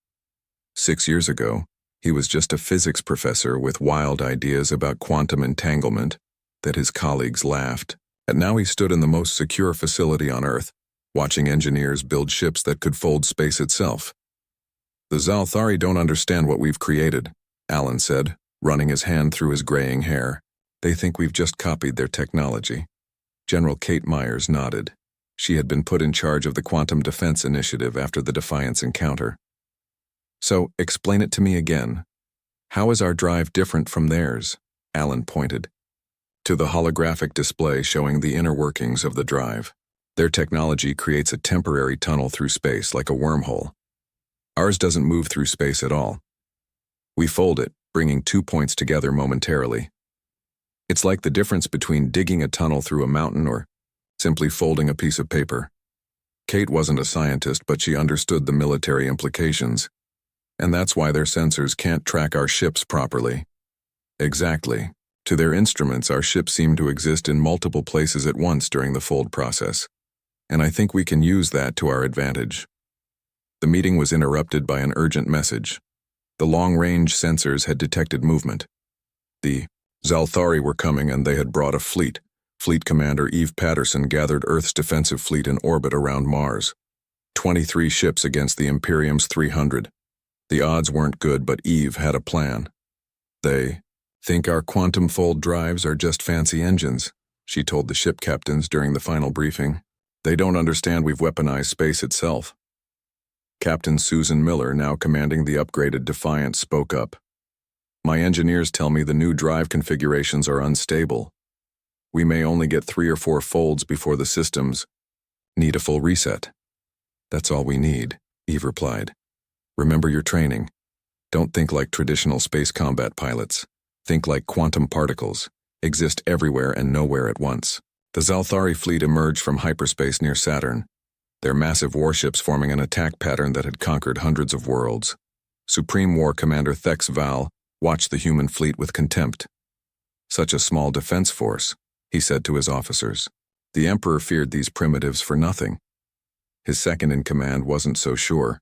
6 years ago, he was just a physics professor with wild ideas about quantum entanglement that his colleagues laughed. And now he stood in the most secure facility on Earth, watching engineers build ships that could fold space itself. "The Zalthari don't understand what we've created," Alan said, running his hand through his graying hair. "They think we've just copied their technology." General Kate Myers nodded. She had been put in charge of the Quantum Defense Initiative after the Defiance encounter. "So, explain it to me again. How is our drive different from theirs?" Alan pointed to the holographic display showing the inner workings of the drive. "Their technology creates a temporary tunnel through space like a wormhole. Ours doesn't move through space at all. We fold it, bringing 2 points together momentarily. It's like the difference between digging a tunnel through a mountain or simply folding a piece of paper." Kate wasn't a scientist, but she understood the military implications. "And that's why their sensors can't track our ships properly." "Exactly. To their instruments, our ships seem to exist in multiple places at once during the fold process. And I think we can use that to our advantage." The meeting was interrupted by an urgent message. The long-range sensors had detected movement. The Zalthari were coming, and they had brought a fleet. Fleet Commander Eve Patterson gathered Earth's defensive fleet in orbit around Mars. 23 ships against the Imperium's 300. The odds weren't good, but Eve had a plan. "They think our quantum fold drives are just fancy engines," she told the ship captains during the final briefing. "They don't understand we've weaponized space itself." Captain Susan Miller, now commanding the upgraded Defiant, spoke up. "My engineers tell me the new drive configurations are unstable. We may only get 3 or 4 folds before the systems need a full reset." "That's all we need," Eve replied. "Remember your training. Don't think like traditional space combat pilots. Think like quantum particles, exist everywhere and nowhere at once." The Zalthari fleet emerged from hyperspace near Saturn, their massive warships forming an attack pattern that had conquered hundreds of worlds. Supreme War Commander Thex Val watched the human fleet with contempt. "Such a small defense force," he said to his officers. The Emperor feared these primitives for nothing. His second-in-command wasn't so sure.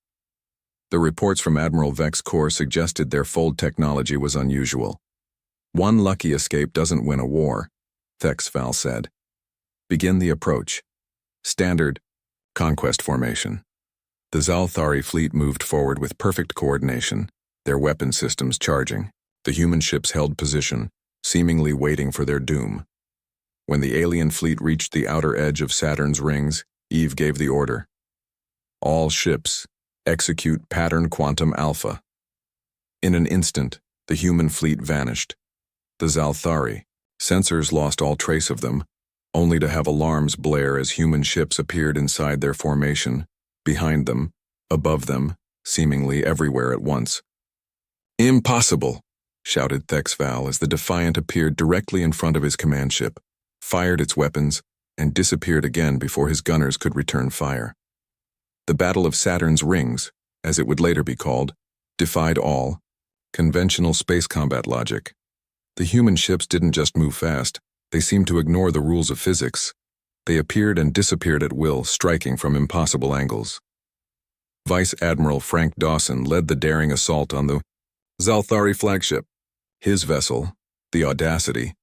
The reports from Admiral Vex Corps suggested their fold technology was unusual. "One lucky escape doesn't win a war," Thex Val said. "Begin the approach. Standard conquest formation." The Zalthari fleet moved forward with perfect coordination, their weapon systems charging. The human ships held position, seemingly waiting for their doom. When the alien fleet reached the outer edge of Saturn's rings, Eve gave the order. "All ships, execute pattern quantum alpha." In an instant, the human fleet vanished. The Zalthari sensors lost all trace of them, only to have alarms blare as human ships appeared inside their formation, behind them, above them, seemingly everywhere at once. "Impossible!" shouted Thex Val as the Defiant appeared directly in front of his command ship, fired its weapons, and disappeared again before his gunners could return fire. The Battle of Saturn's Rings, as it would later be called, defied all conventional space combat logic. The human ships didn't just move fast, they seemed to ignore the rules of physics. They appeared and disappeared at will, striking from impossible angles. Vice Admiral Frank Dawson led the daring assault on the Zalthari flagship. His vessel, the Audacity,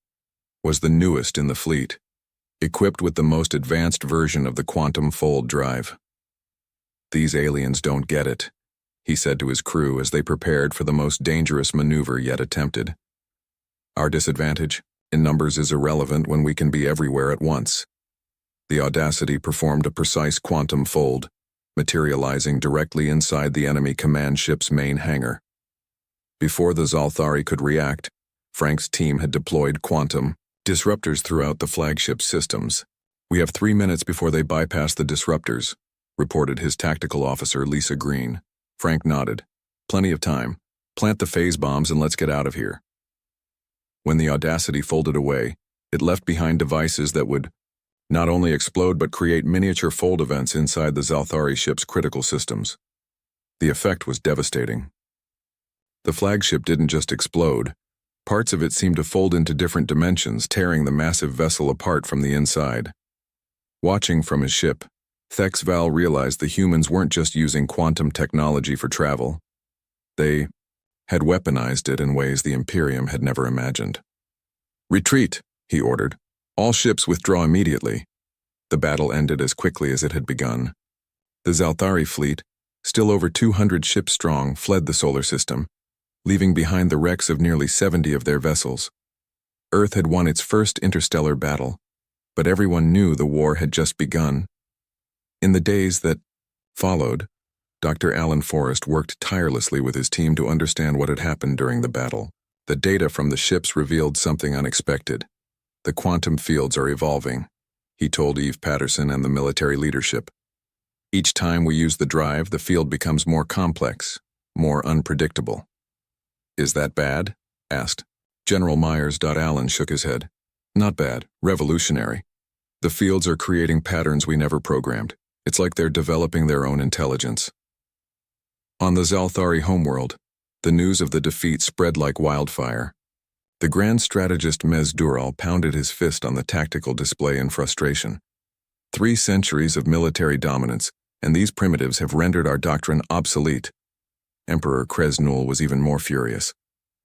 was the newest in the fleet, equipped with the most advanced version of the quantum fold drive. "These aliens don't get it," he said to his crew as they prepared for the most dangerous maneuver yet attempted. "Our disadvantage in numbers is irrelevant when we can be everywhere at once." The Audacity performed a precise quantum fold, materializing directly inside the enemy command ship's main hangar. Before the Zalthari could react, Frank's team had deployed quantum disruptors throughout the flagship systems. "We have 3 minutes before they bypass the disruptors," reported his tactical officer, Lisa Green. Frank nodded. "Plenty of time. Plant the phase bombs and let's get out of here." When the Audacity folded away, it left behind devices that would not only explode but create miniature fold events inside the Zalthari ship's critical systems. The effect was devastating. The flagship didn't just explode. Parts of it seemed to fold into different dimensions, tearing the massive vessel apart from the inside. Watching from his ship, Thexval realized the humans weren't just using quantum technology for travel. They had weaponized it in ways the Imperium had never imagined. "Retreat," he ordered. "All ships withdraw immediately." The battle ended as quickly as it had begun. The Zalthari fleet, still over 200 ships strong, fled the solar system, leaving behind the wrecks of nearly 70 of their vessels. Earth had won its first interstellar battle, but everyone knew the war had just begun. In the days that followed, Dr. Alan Forrest worked tirelessly with his team to understand what had happened during the battle. The data from the ships revealed something unexpected. "The quantum fields are evolving," he told Eve Patterson and the military leadership. "Each time we use the drive, the field becomes more complex, more unpredictable." "Is that bad?" asked General Myers. Allen shook his head. "Not bad, revolutionary. The fields are creating patterns we never programmed. It's like they're developing their own intelligence." On the Zalthari homeworld, the news of the defeat spread like wildfire. The grand strategist Mez Dural pounded his fist on the tactical display in frustration. 3 centuries of military dominance, and these primitives have rendered our doctrine obsolete. Emperor Kresnul was even more furious.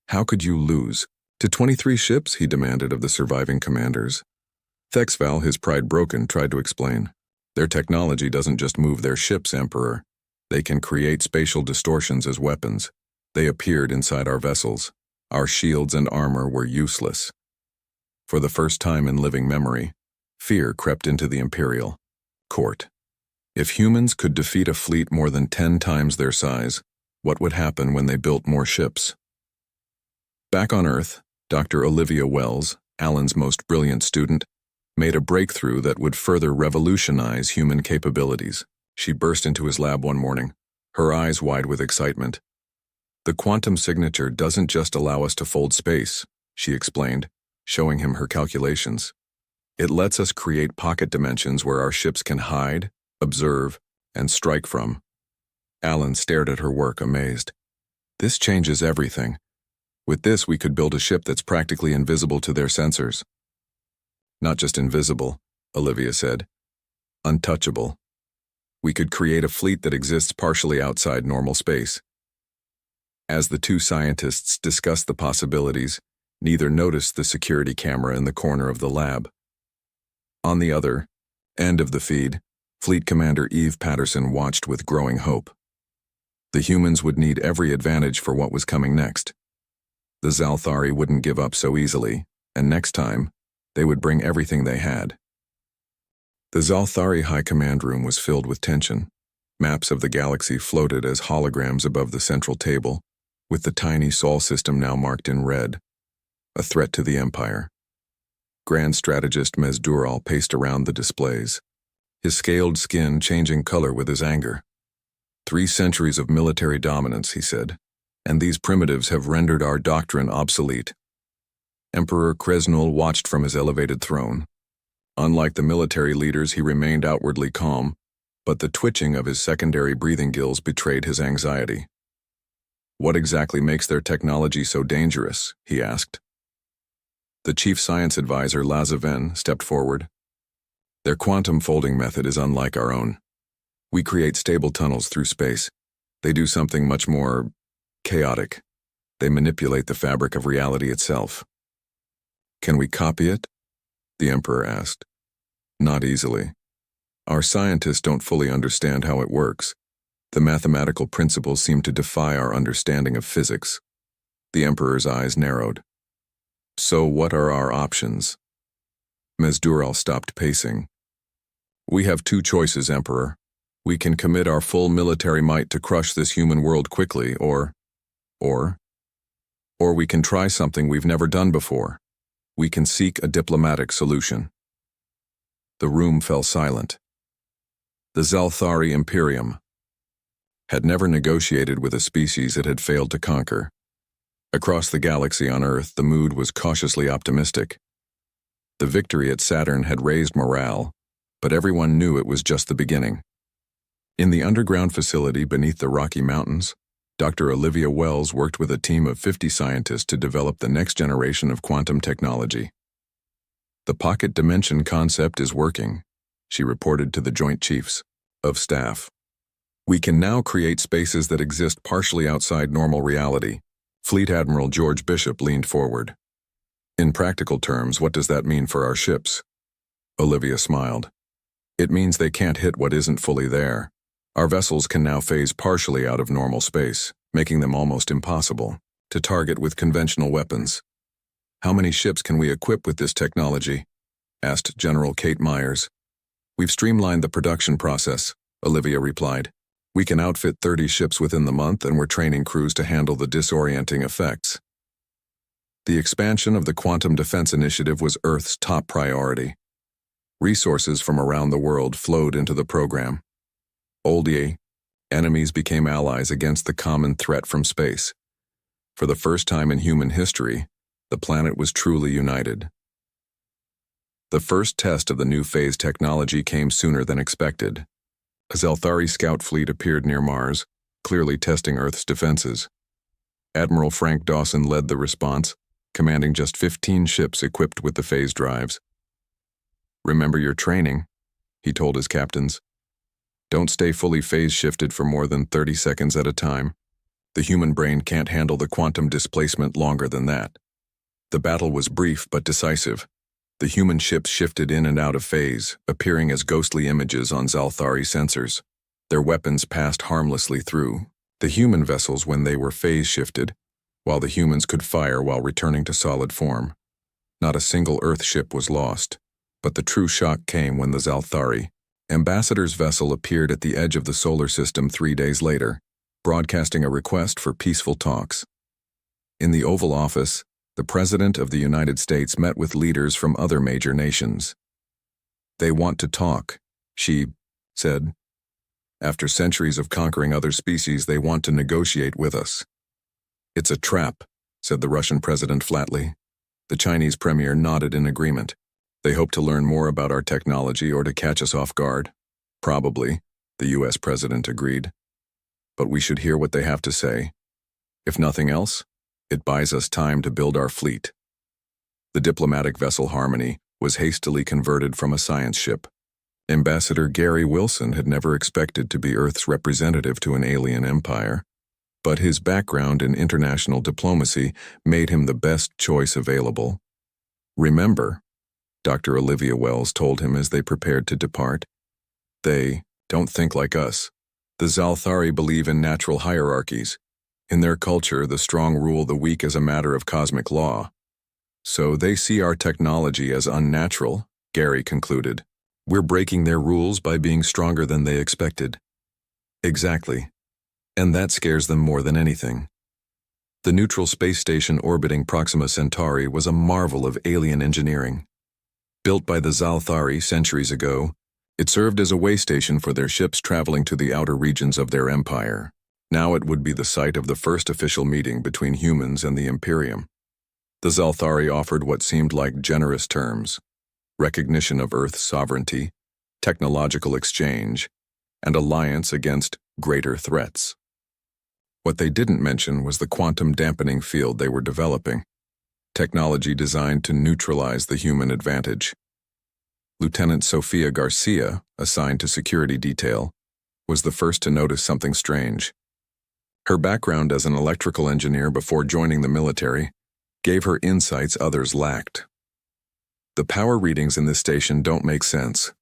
"How could you lose? To 23 ships?" he demanded of the surviving commanders. Thexval, his pride broken, tried to explain. "Their technology doesn't just move their ships, Emperor. They can create spatial distortions as weapons. They appeared inside our vessels. Our shields and armor were useless." For the first time in living memory, fear crept into the Imperial court. If humans could defeat a fleet more than 10 times their size, what would happen when they built more ships? Back on Earth, Dr. Olivia Wells, Alan's most brilliant student, made a breakthrough that would further revolutionize human capabilities. She burst into his lab one morning, her eyes wide with excitement. "The quantum signature doesn't just allow us to fold space," she explained, showing him her calculations. "It lets us create pocket dimensions where our ships can hide, observe, and strike from." Alan stared at her work, amazed. "This changes everything. With this, we could build a ship that's practically invisible to their sensors." "Not just invisible," Olivia said. "Untouchable. We could create a fleet that exists partially outside normal space." As the 2 scientists discussed the possibilities, neither noticed the security camera in the corner of the lab. On the other end of the feed, Fleet Commander Eve Patterson watched with growing hope. The humans would need every advantage for what was coming next. The Zalthari wouldn't give up so easily, and next time, they would bring everything they had. The Zalthari High Command room was filled with tension. Maps of the galaxy floated as holograms above the central table, with the tiny Sol system now marked in red, a threat to the Empire. Grand Strategist Mez Dural paced around the displays, his scaled skin changing color with his anger. 3 centuries of military dominance, he said, and these primitives have rendered our doctrine obsolete. Emperor Kresnul watched from his elevated throne. Unlike the military leaders, he remained outwardly calm, but the twitching of his secondary breathing gills betrayed his anxiety. "What exactly makes their technology so dangerous?" he asked. The chief science advisor, Lazaven, stepped forward. "Their quantum folding method is unlike our own. We create stable tunnels through space. They do something much more chaotic. They manipulate the fabric of reality itself." "Can we copy it?" the Emperor asked. "Not easily. Our scientists don't fully understand how it works. The mathematical principles seem to defy our understanding of physics." The Emperor's eyes narrowed. "So what are our options?" Mez Dural stopped pacing. We have two choices, Emperor. We can commit our full military might to crush this human world quickly, or we can try something we've never done before. We can seek a diplomatic solution. The room fell silent. The Zalthari Imperium had never negotiated with a species it had failed to conquer. Across the galaxy on Earth, the mood was cautiously optimistic. The victory at Saturn had raised morale, but everyone knew it was just the beginning. In the underground facility beneath the Rocky Mountains, Dr. Olivia Wells worked with a team of 50 scientists to develop the next generation of quantum technology. The pocket dimension concept is working, she reported to the Joint Chiefs of Staff. We can now create spaces that exist partially outside normal reality. Fleet Admiral George Bishop leaned forward. In practical terms, what does that mean for our ships? Olivia smiled. It means they can't hit what isn't fully there. Our vessels can now phase partially out of normal space, making them almost impossible to target with conventional weapons. How many ships can we equip with this technology? Asked General Kate Myers. We've streamlined the production process, Olivia replied. We can outfit 30 ships within the month, and we're training crews to handle the disorienting effects. The expansion of the Quantum Defense Initiative was Earth's top priority. Resources from around the world flowed into the program. Enemies became allies against the common threat from space. For the first time in human history, the planet was truly united. The first test of the new phase technology came sooner than expected. A Zalthari scout fleet appeared near Mars, clearly testing Earth's defenses. Admiral Frank Dawson led the response, commanding just 15 ships equipped with the phase drives. Remember your training, he told his captains. Don't stay fully phase shifted for more than 30 seconds at a time. The human brain can't handle the quantum displacement longer than that. The battle was brief but decisive. The human ships shifted in and out of phase, appearing as ghostly images on Zalthari sensors. Their weapons passed harmlessly through the human vessels when they were phase shifted, while the humans could fire while returning to solid form. Not a single Earth ship was lost, but the true shock came when the Zalthari ambassador's vessel appeared at the edge of the solar system 3 days later, broadcasting a request for peaceful talks. In the Oval Office, the President of the United States met with leaders from other major nations. They want to talk, she said. After centuries of conquering other species, they want to negotiate with us. It's a trap, said the Russian president flatly. The Chinese premier nodded in agreement. They hope to learn more about our technology or to catch us off guard. Probably, the U.S. president agreed. But we should hear what they have to say. If nothing else, it buys us time to build our fleet. The diplomatic vessel Harmony was hastily converted from a science ship. Ambassador Gary Wilson had never expected to be Earth's representative to an alien empire, but his background in international diplomacy made him the best choice available. Remember, Dr. Olivia Wells told him as they prepared to depart, they don't think like us. The Zalthari believe in natural hierarchies. In their culture, the strong rule the weak as a matter of cosmic law. So they see our technology as unnatural, Gary concluded. We're breaking their rules by being stronger than they expected. Exactly. And that scares them more than anything. The neutral space station orbiting Proxima Centauri was a marvel of alien engineering. Built by the Zalthari centuries ago, it served as a way station for their ships traveling to the outer regions of their empire. Now it would be the site of the first official meeting between humans and the Imperium. The Zalthari offered what seemed like generous terms: recognition of Earth's sovereignty, technological exchange, and alliance against greater threats. What they didn't mention was the quantum dampening field they were developing, technology designed to neutralize the human advantage. Lieutenant Sofia Garcia, assigned to security detail, was the first to notice something strange. Her background as an electrical engineer before joining the military gave her insights others lacked. The power readings in this station don't make sense,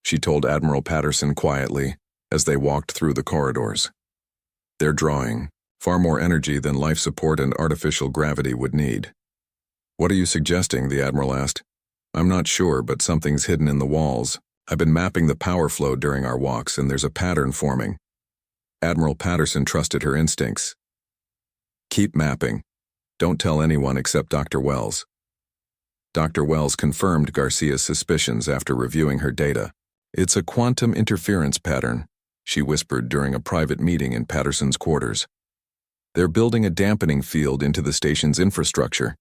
she told Admiral Patterson quietly as they walked through the corridors. They're drawing far more energy than life support and artificial gravity would need. What are you suggesting? The Admiral asked. I'm not sure, but something's hidden in the walls, I've been mapping the power flow during our walks, and there's a pattern forming. Admiral Patterson trusted her instincts. Keep mapping. Don't tell anyone except Dr. Wells. Dr. Wells confirmed Garcia's suspicions after reviewing her data. It's a quantum interference pattern, she whispered during a private meeting in Patterson's quarters. They're building a dampening field into the station's infrastructure.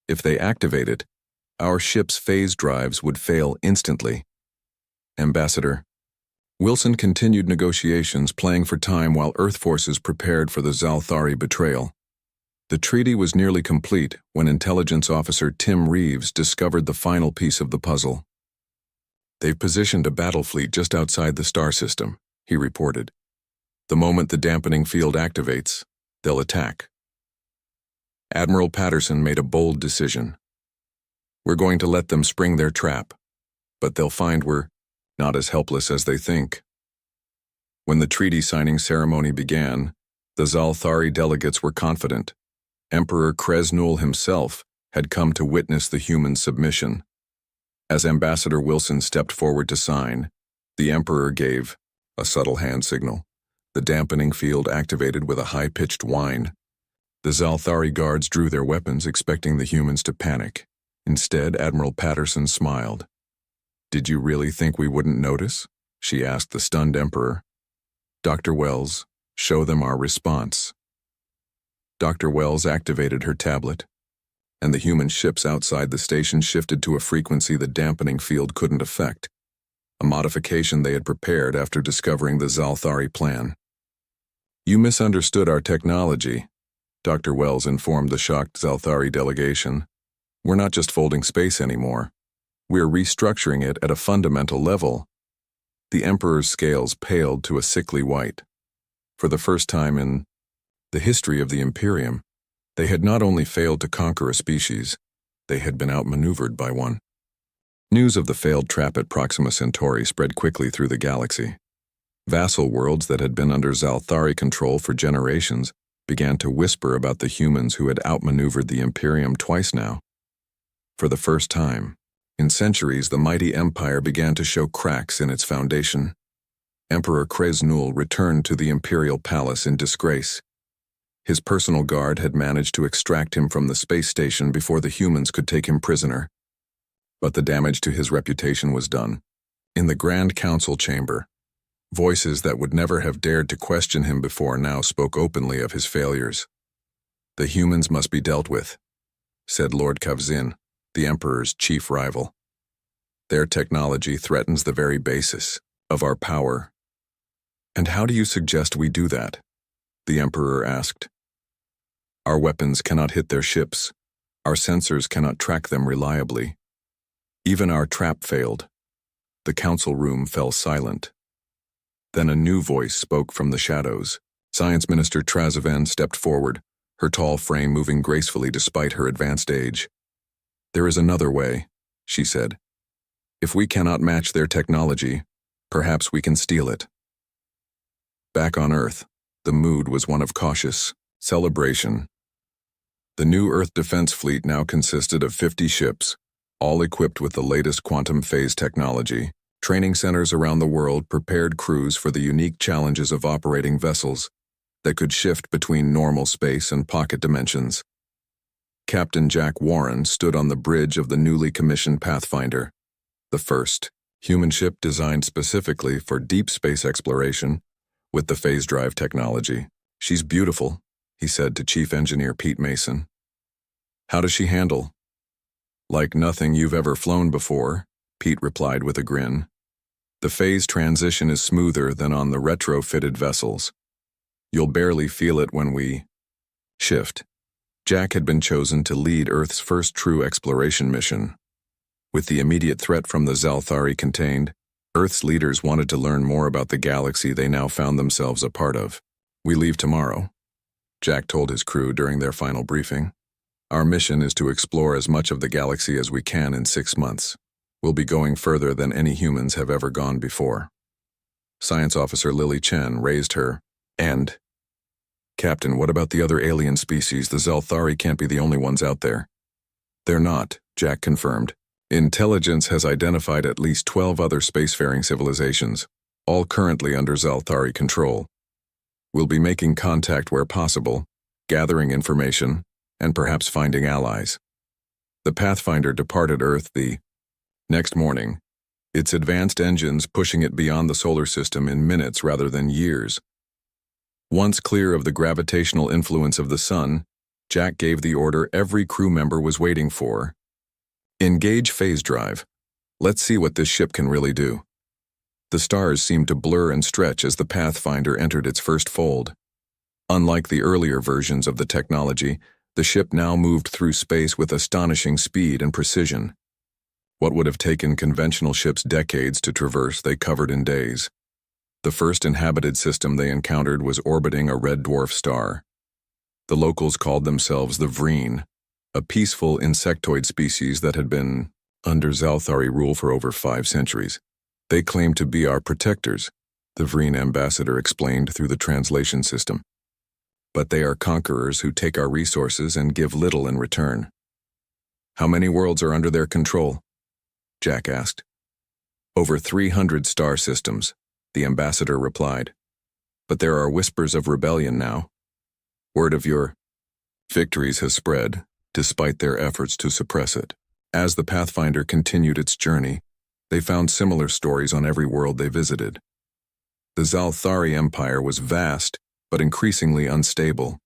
If they activate it, our ship's phase drives would fail instantly. Ambassador, Wilson continued negotiations, playing for time while Earth forces prepared for the Zalthari betrayal. The treaty was nearly complete when Intelligence Officer Tim Reeves discovered the final piece of the puzzle. They've positioned a battle fleet just outside the star system, he reported. The moment the dampening field activates, they'll attack. Admiral Patterson made a bold decision. We're going to let them spring their trap, but they'll find we're not as helpless as they think. When the treaty signing ceremony began, the Zalthari delegates were confident. Emperor Kresnul himself had come to witness the human submission. As Ambassador Wilson stepped forward to sign, the Emperor gave a subtle hand signal. The dampening field activated with a high-pitched whine. The Zalthari guards drew their weapons, expecting the humans to panic. Instead, Admiral Patterson smiled. "Did you really think we wouldn't notice?" she asked the stunned Emperor. "Dr. Wells, show them our response." Dr. Wells activated her tablet, and the human ships outside the station shifted to a frequency the dampening field couldn't affect, a modification they had prepared after discovering the Zalthari plan. "You misunderstood our technology," Dr. Wells informed the shocked Zalthari delegation. "We're not just folding space anymore. We're restructuring it at a fundamental level." The Emperor's scales paled to a sickly white. For the first time in the history of the Imperium, they had not only failed to conquer a species, they had been outmaneuvered by one. News of the failed trap at Proxima Centauri spread quickly through the galaxy. Vassal worlds that had been under Zalthari control for generations began to whisper about the humans who had outmaneuvered the Imperium twice now. For the first time in centuries, the mighty empire began to show cracks in its foundation. Emperor Kresnul returned to the imperial palace in disgrace. His personal guard had managed to extract him from the space station before the humans could take him prisoner. But the damage to his reputation was done. In the Grand Council chamber, voices that would never have dared to question him before now spoke openly of his failures. "The humans must be dealt with," said Lord Kavzin, the Emperor's chief rival. "Their technology threatens the very basis of our power." "And how do you suggest we do that?" the Emperor asked. "Our weapons cannot hit their ships. Our sensors cannot track them reliably. Even our trap failed." The council room fell silent. Then a new voice spoke from the shadows. Science Minister Trazavan stepped forward, her tall frame moving gracefully despite her advanced age. "There is another way," she said. "If we cannot match their technology, perhaps we can steal it." Back on Earth, the mood was one of cautious celebration. The new Earth Defense Fleet now consisted of 50 ships, all equipped with the latest quantum phase technology. Training centers around the world prepared crews for the unique challenges of operating vessels that could shift between normal space and pocket dimensions. Captain Jack Warren stood on the bridge of the newly commissioned Pathfinder, the first human ship designed specifically for deep space exploration with the phase drive technology. "She's beautiful," he said to Chief Engineer Pete Mason. "How does she handle?" "Like nothing you've ever flown before," Pete replied with a grin. "The phase transition is smoother than on the retrofitted vessels. You'll barely feel it when we shift." Jack had been chosen to lead Earth's first true exploration mission. With the immediate threat from the Zalthari contained, Earth's leaders wanted to learn more about the galaxy they now found themselves a part of. "We leave tomorrow," Jack told his crew during their final briefing. "Our mission is to explore as much of the galaxy as we can in 6 months. We'll be going further than any humans have ever gone before." Science Officer Lily Chen raised her hand. "Captain, what about the other alien species? The Zalthari can't be the only ones out there." "They're not," Jack confirmed. Intelligence has identified at least 12 other spacefaring civilizations, all currently under Zalthari control. We'll be making contact where possible, gathering information, and perhaps finding allies. The Pathfinder departed Earth the next morning, its advanced engines pushing it beyond the solar system in minutes rather than years. Once clear of the gravitational influence of the sun, Jack gave the order every crew member was waiting for. Engage phase drive. Let's see what this ship can really do. The stars seemed to blur and stretch as the Pathfinder entered its first fold. Unlike the earlier versions of the technology, the ship now moved through space with astonishing speed and precision. What would have taken conventional ships decades to traverse, they covered in days. The first inhabited system they encountered was orbiting a red dwarf star. The locals called themselves the Vreen, a peaceful insectoid species that had been under Zalthari rule for over 5 centuries. They claimed to be our protectors, the Vreen ambassador explained through the translation system. But they are conquerors who take our resources and give little in return. How many worlds are under their control? Jack asked. Over 300 star systems, the ambassador replied. But there are whispers of rebellion now. Word of your victories has spread, despite their efforts to suppress it. As the Pathfinder continued its journey, they found similar stories on every world they visited. The Zalthari Empire was vast, but increasingly unstable.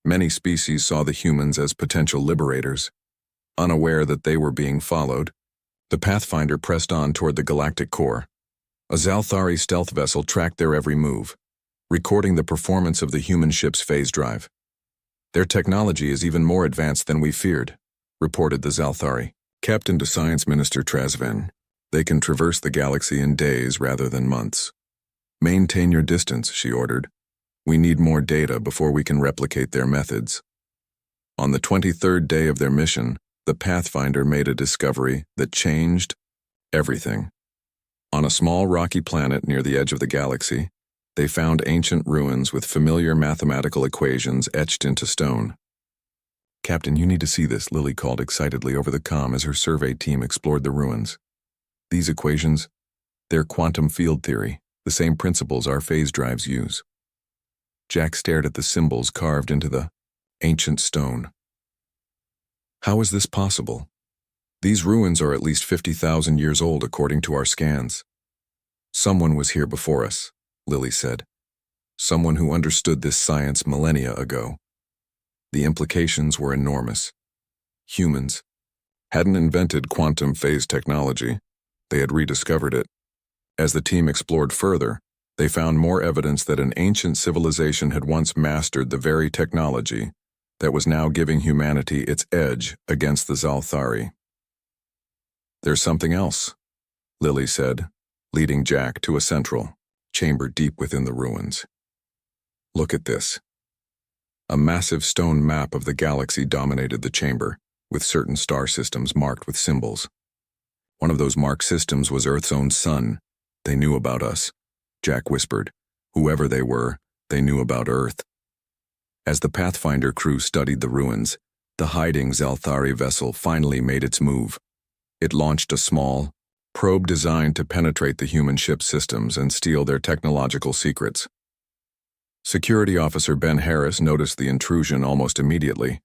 Many species saw the humans as potential liberators. Unaware that they were being followed, the Pathfinder pressed on toward the galactic core. A Zalthari stealth vessel tracked their every move, recording the performance of the human ship's phase drive. Their technology is even more advanced than we feared, reported the Zalthari. Captain to Science Minister Trasven, they can traverse the galaxy in days rather than months. Maintain your distance, she ordered. We need more data before we can replicate their methods. On the 23rd day of their mission, the Pathfinder made a discovery that changed everything. On a small rocky planet near the edge of the galaxy, they found ancient ruins with familiar mathematical equations etched into stone. Captain, you need to see this, Lily called excitedly over the comm as her survey team explored the ruins. These equations, they're quantum field theory, the same principles our phase drives use. Jack stared at the symbols carved into the ancient stone. How is this possible? These ruins are at least 50,000 years old according to our scans. Someone was here before us, Lily said. Someone who understood this science millennia ago. The implications were enormous. Humans hadn't invented quantum phase technology. They had rediscovered it. As the team explored further, they found more evidence that an ancient civilization had once mastered the very technology that was now giving humanity its edge against the Zalthari. There's something else, Lily said, leading Jack to a central chamber deep within the ruins. Look at this. A massive stone map of the galaxy dominated the chamber, with certain star systems marked with symbols. One of those marked systems was Earth's own sun. They knew about us, Jack whispered. Whoever they were, they knew about Earth. As the Pathfinder crew studied the ruins, the hiding Zalthari vessel finally made its move. It launched a small probe designed to penetrate the human ship's systems and steal their technological secrets. Security Officer Ben Harris noticed the intrusion almost immediately.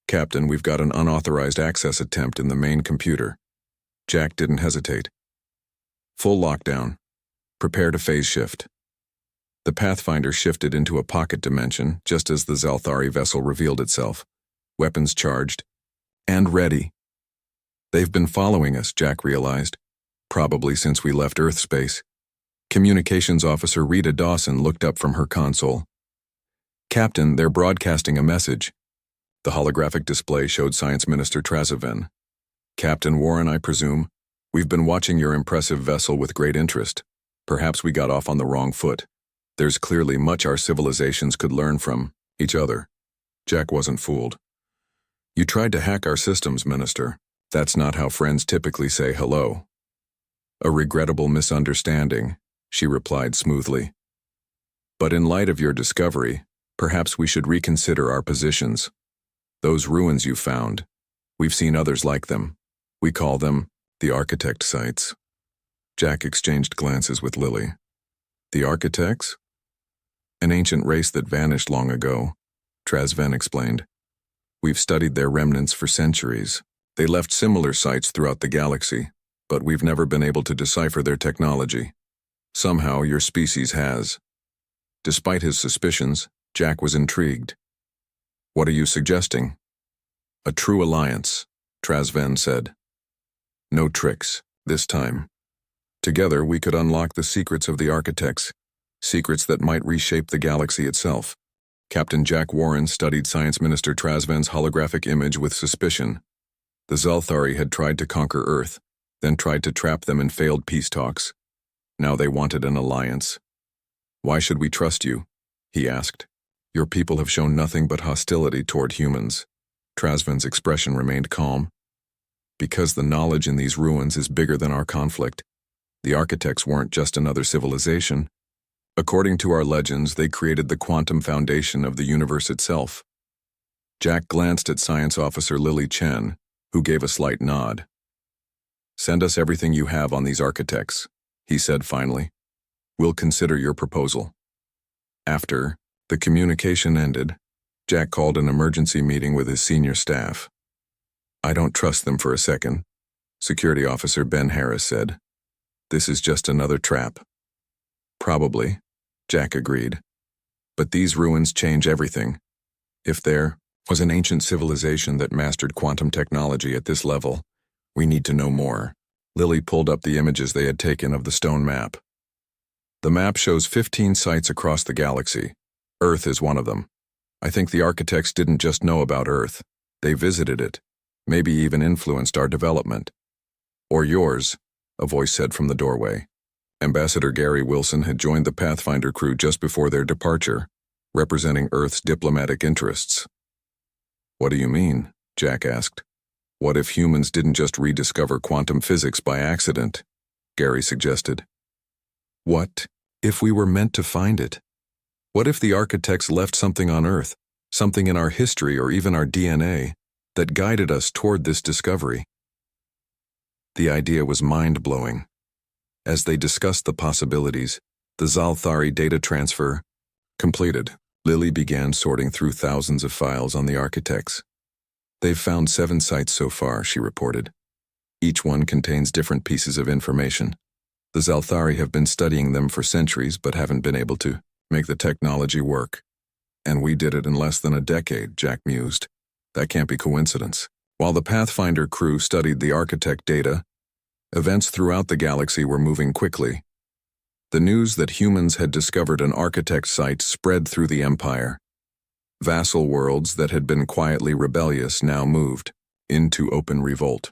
Captain, we've got an unauthorized access attempt in the main computer. Jack didn't hesitate. Full lockdown. Prepare to phase shift. The Pathfinder shifted into a pocket dimension just as the Zalthari vessel revealed itself. Weapons charged. And ready. They've been following us, Jack realized. Probably since we left Earth space. Communications Officer Rita Dawson looked up from her console. Captain, they're broadcasting a message. The holographic display showed Science Minister Trazoven. Captain Warren, I presume. We've been watching your impressive vessel with great interest. Perhaps we got off on the wrong foot. There's clearly much our civilizations could learn from each other. Jack wasn't fooled. You tried to hack our systems, Minister. That's not how friends typically say hello. A regrettable misunderstanding, she replied smoothly. But in light of your discovery, perhaps we should reconsider our positions. Those ruins you found, we've seen others like them. We call them the architect sites. Jack exchanged glances with Lily. The architects? An ancient race that vanished long ago, Trazven explained. We've studied their remnants for centuries. They left similar sites throughout the galaxy, but we've never been able to decipher their technology. Somehow your species has. Despite his suspicions, Jack was intrigued. What are you suggesting? A true alliance, Trazven said. No tricks, this time. Together we could unlock the secrets of the architects, secrets that might reshape the galaxy itself. Captain Jack Warren studied Science Minister Trazven's holographic image with suspicion. The Zalthari had tried to conquer Earth, then tried to trap them in failed peace talks. Now they wanted an alliance. Why should we trust you? He asked. Your people have shown nothing but hostility toward humans. Trazven's expression remained calm. Because the knowledge in these ruins is bigger than our conflict. The architects weren't just another civilization. According to our legends, they created the quantum foundation of the universe itself. Jack glanced at Science Officer Lily Chen, who gave a slight nod. Send us everything you have on these architects, he said finally. We'll consider your proposal. After the communication ended, Jack called an emergency meeting with his senior staff. I don't trust them for a second, Security Officer Ben Harris said. This is just another trap. Probably, Jack agreed. But these ruins change everything. If there was an ancient civilization that mastered quantum technology at this level, we need to know more. Lily pulled up the images they had taken of the stone map. The map shows 15 sites across the galaxy. Earth is one of them. I think the architects didn't just know about Earth. They visited it, maybe even influenced our development. Or yours, a voice said from the doorway. Ambassador Gary Wilson had joined the Pathfinder crew just before their departure, representing Earth's diplomatic interests. What do you mean? Jack asked. What if humans didn't just rediscover quantum physics by accident? Gary suggested. What if we were meant to find it? What if the architects left something on Earth, something in our history or even our DNA, that guided us toward this discovery? The idea was mind-blowing. As they discussed the possibilities, the Zalthari data transfer completed. Lily began sorting through thousands of files on the architects. They've found 7 sites so far, she reported. Each one contains different pieces of information. The Zalthari have been studying them for centuries but haven't been able to make the technology work. And we did it in less than a decade, Jack mused. That can't be coincidence. While the Pathfinder crew studied the architect data, events throughout the galaxy were moving quickly. The news that humans had discovered an architect site spread through the Empire. Vassal worlds that had been quietly rebellious now moved into open revolt.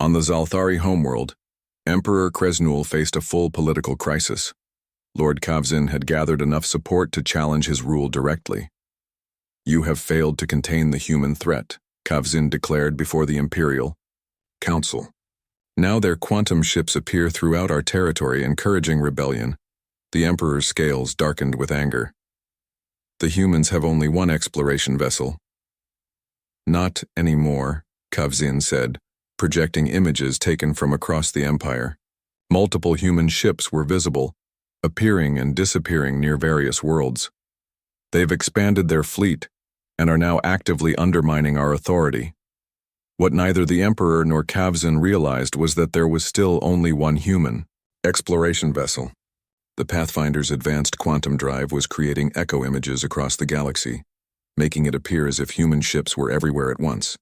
On the Zalthari homeworld, Emperor Kresnul faced a full political crisis. Lord Kavzin had gathered enough support to challenge his rule directly. You have failed to contain the human threat, Kavzin declared before the Imperial Council. Now their quantum ships appear throughout our territory, encouraging rebellion. The Emperor's scales darkened with anger. The humans have only one exploration vessel. Not anymore, Kavzin said, projecting images taken from across the Empire. Multiple human ships were visible, appearing and disappearing near various worlds. They've expanded their fleet and are now actively undermining our authority. What neither the Emperor nor Kavzin realized was that there was still only one human exploration vessel. The Pathfinder's advanced quantum drive was creating echo images across the galaxy, making it appear as if human ships were everywhere at once.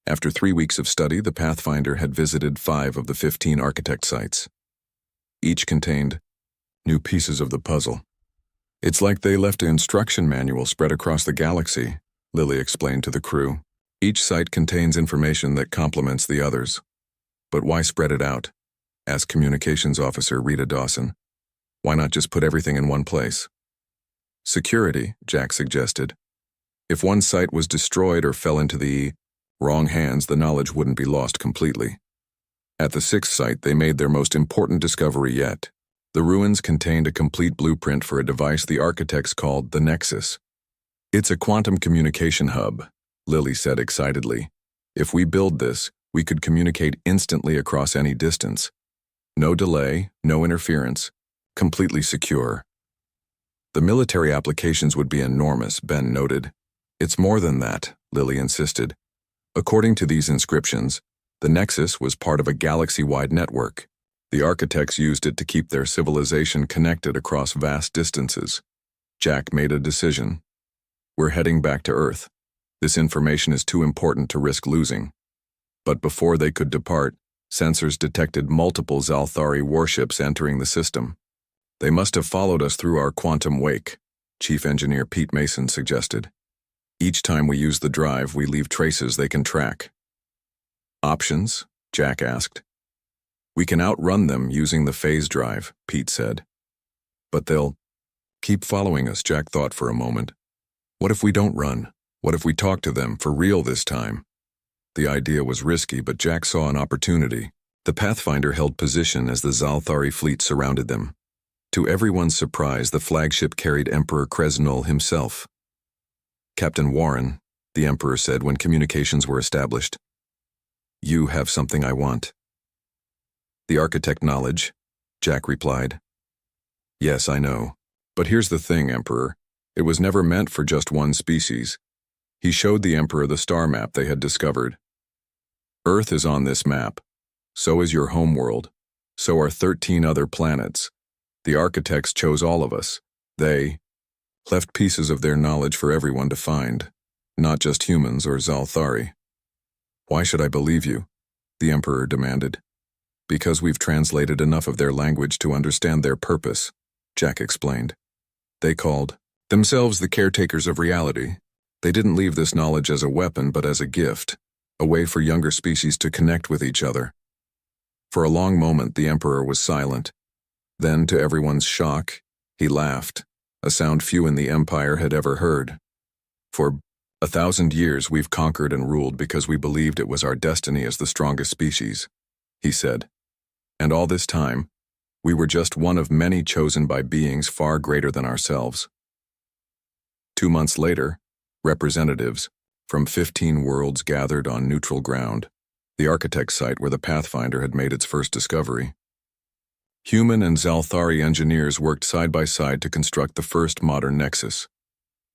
After 3 weeks of study, the Pathfinder had visited 5 of the 15 architect sites. Each contained new pieces of the puzzle. It's like they left an instruction manual spread across the galaxy, Lily explained to the crew. Each site contains information that complements the others. But why spread it out? Asked Communications Officer Rita Dawson. Why not just put everything in one place? Security, Jack suggested. If one site was destroyed or fell into the wrong hands, the knowledge wouldn't be lost completely. At the 6th site, they made their most important discovery yet. The ruins contained a complete blueprint for a device the architects called the Nexus. It's a quantum communication hub, Lily said excitedly. If we build this, we could communicate instantly across any distance. No delay, no interference, completely secure. The military applications would be enormous, Ben noted. It's more than that, Lily insisted. According to these inscriptions, the Nexus was part of a galaxy-wide network. The architects used it to keep their civilization connected across vast distances. Jack made a decision. We're heading back to Earth. This information is too important to risk losing. But before they could depart, sensors detected multiple Zalthari warships entering the system. They must have followed us through our quantum wake, Chief Engineer Pete Mason suggested. Each time we use the drive, we leave traces they can track. Options? Jack asked. We can outrun them using the phase drive, Pete said. But they'll keep following us, Jack thought for a moment. What if we don't run? What if we talk to them for real this time? The idea was risky, but Jack saw an opportunity. The Pathfinder held position as the Zalthari fleet surrounded them. To everyone's surprise, the flagship carried Emperor Kresnul himself. Captain Warren, the Emperor said when communications were established. You have something I want. The architect knowledge, Jack replied. Yes, I know. But here's the thing, Emperor. It was never meant for just one species. He showed the Emperor the star map they had discovered. Earth is on this map. So is your homeworld. So are 13 other planets. The architects chose all of us. They left pieces of their knowledge for everyone to find, not just humans or Zalthari. Why should I believe you? The Emperor demanded. Because we've translated enough of their language to understand their purpose, Jack explained. They called themselves the caretakers of reality. They didn't leave this knowledge as a weapon, but as a gift, a way for younger species to connect with each other. For a long moment, the Emperor was silent. Then, to everyone's shock, he laughed, a sound few in the Empire had ever heard. For 1,000 years, we've conquered and ruled because we believed it was our destiny as the strongest species, he said. And all this time, we were just one of many chosen by beings far greater than ourselves. 2 months later, representatives from 15 worlds gathered on neutral ground, the architect's site where the Pathfinder had made its first discovery. Human and Zalthari engineers worked side by side to construct the first modern nexus.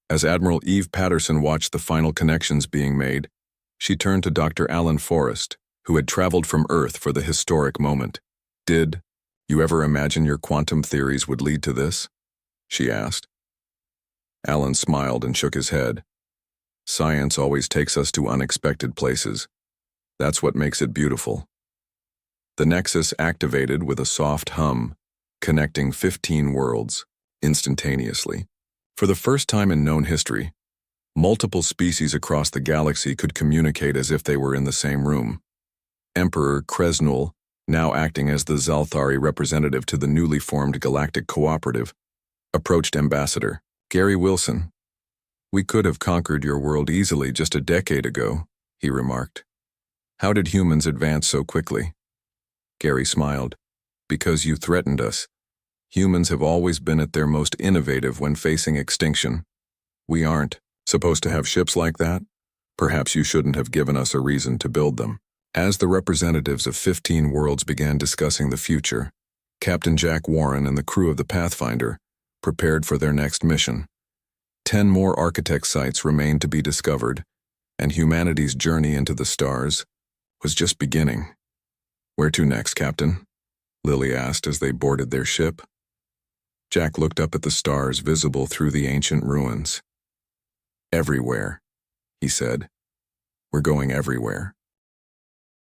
As Admiral Eve Patterson watched the final connections being made, she turned to Dr. Alan Forrest, who had traveled from Earth for the historic moment. Did you ever imagine your quantum theories would lead to this? She asked. Alan smiled and shook his head. Science always takes us to unexpected places. That's what makes it beautiful. The Nexus activated with a soft hum, connecting 15 worlds, instantaneously. For the first time in known history, multiple species across the galaxy could communicate as if they were in the same room. Emperor Kresnul, now acting as the Zalthari representative to the newly formed Galactic Cooperative, approached Ambassador Gary Wilson. We could have conquered your world easily just a decade ago, he remarked. How did humans advance so quickly? Gary smiled. Because you threatened us. Humans have always been at their most innovative when facing extinction. We aren't supposed to have ships like that. Perhaps you shouldn't have given us a reason to build them. As the representatives of 15 worlds began discussing the future, Captain Jack Warren and the crew of the Pathfinder prepared for their next mission. 10 more architect sites remained to be discovered, and humanity's journey into the stars was just beginning. Where to next, Captain? Lily asked as they boarded their ship. Jack looked up at the stars visible through the ancient ruins. Everywhere, he said. We're going everywhere.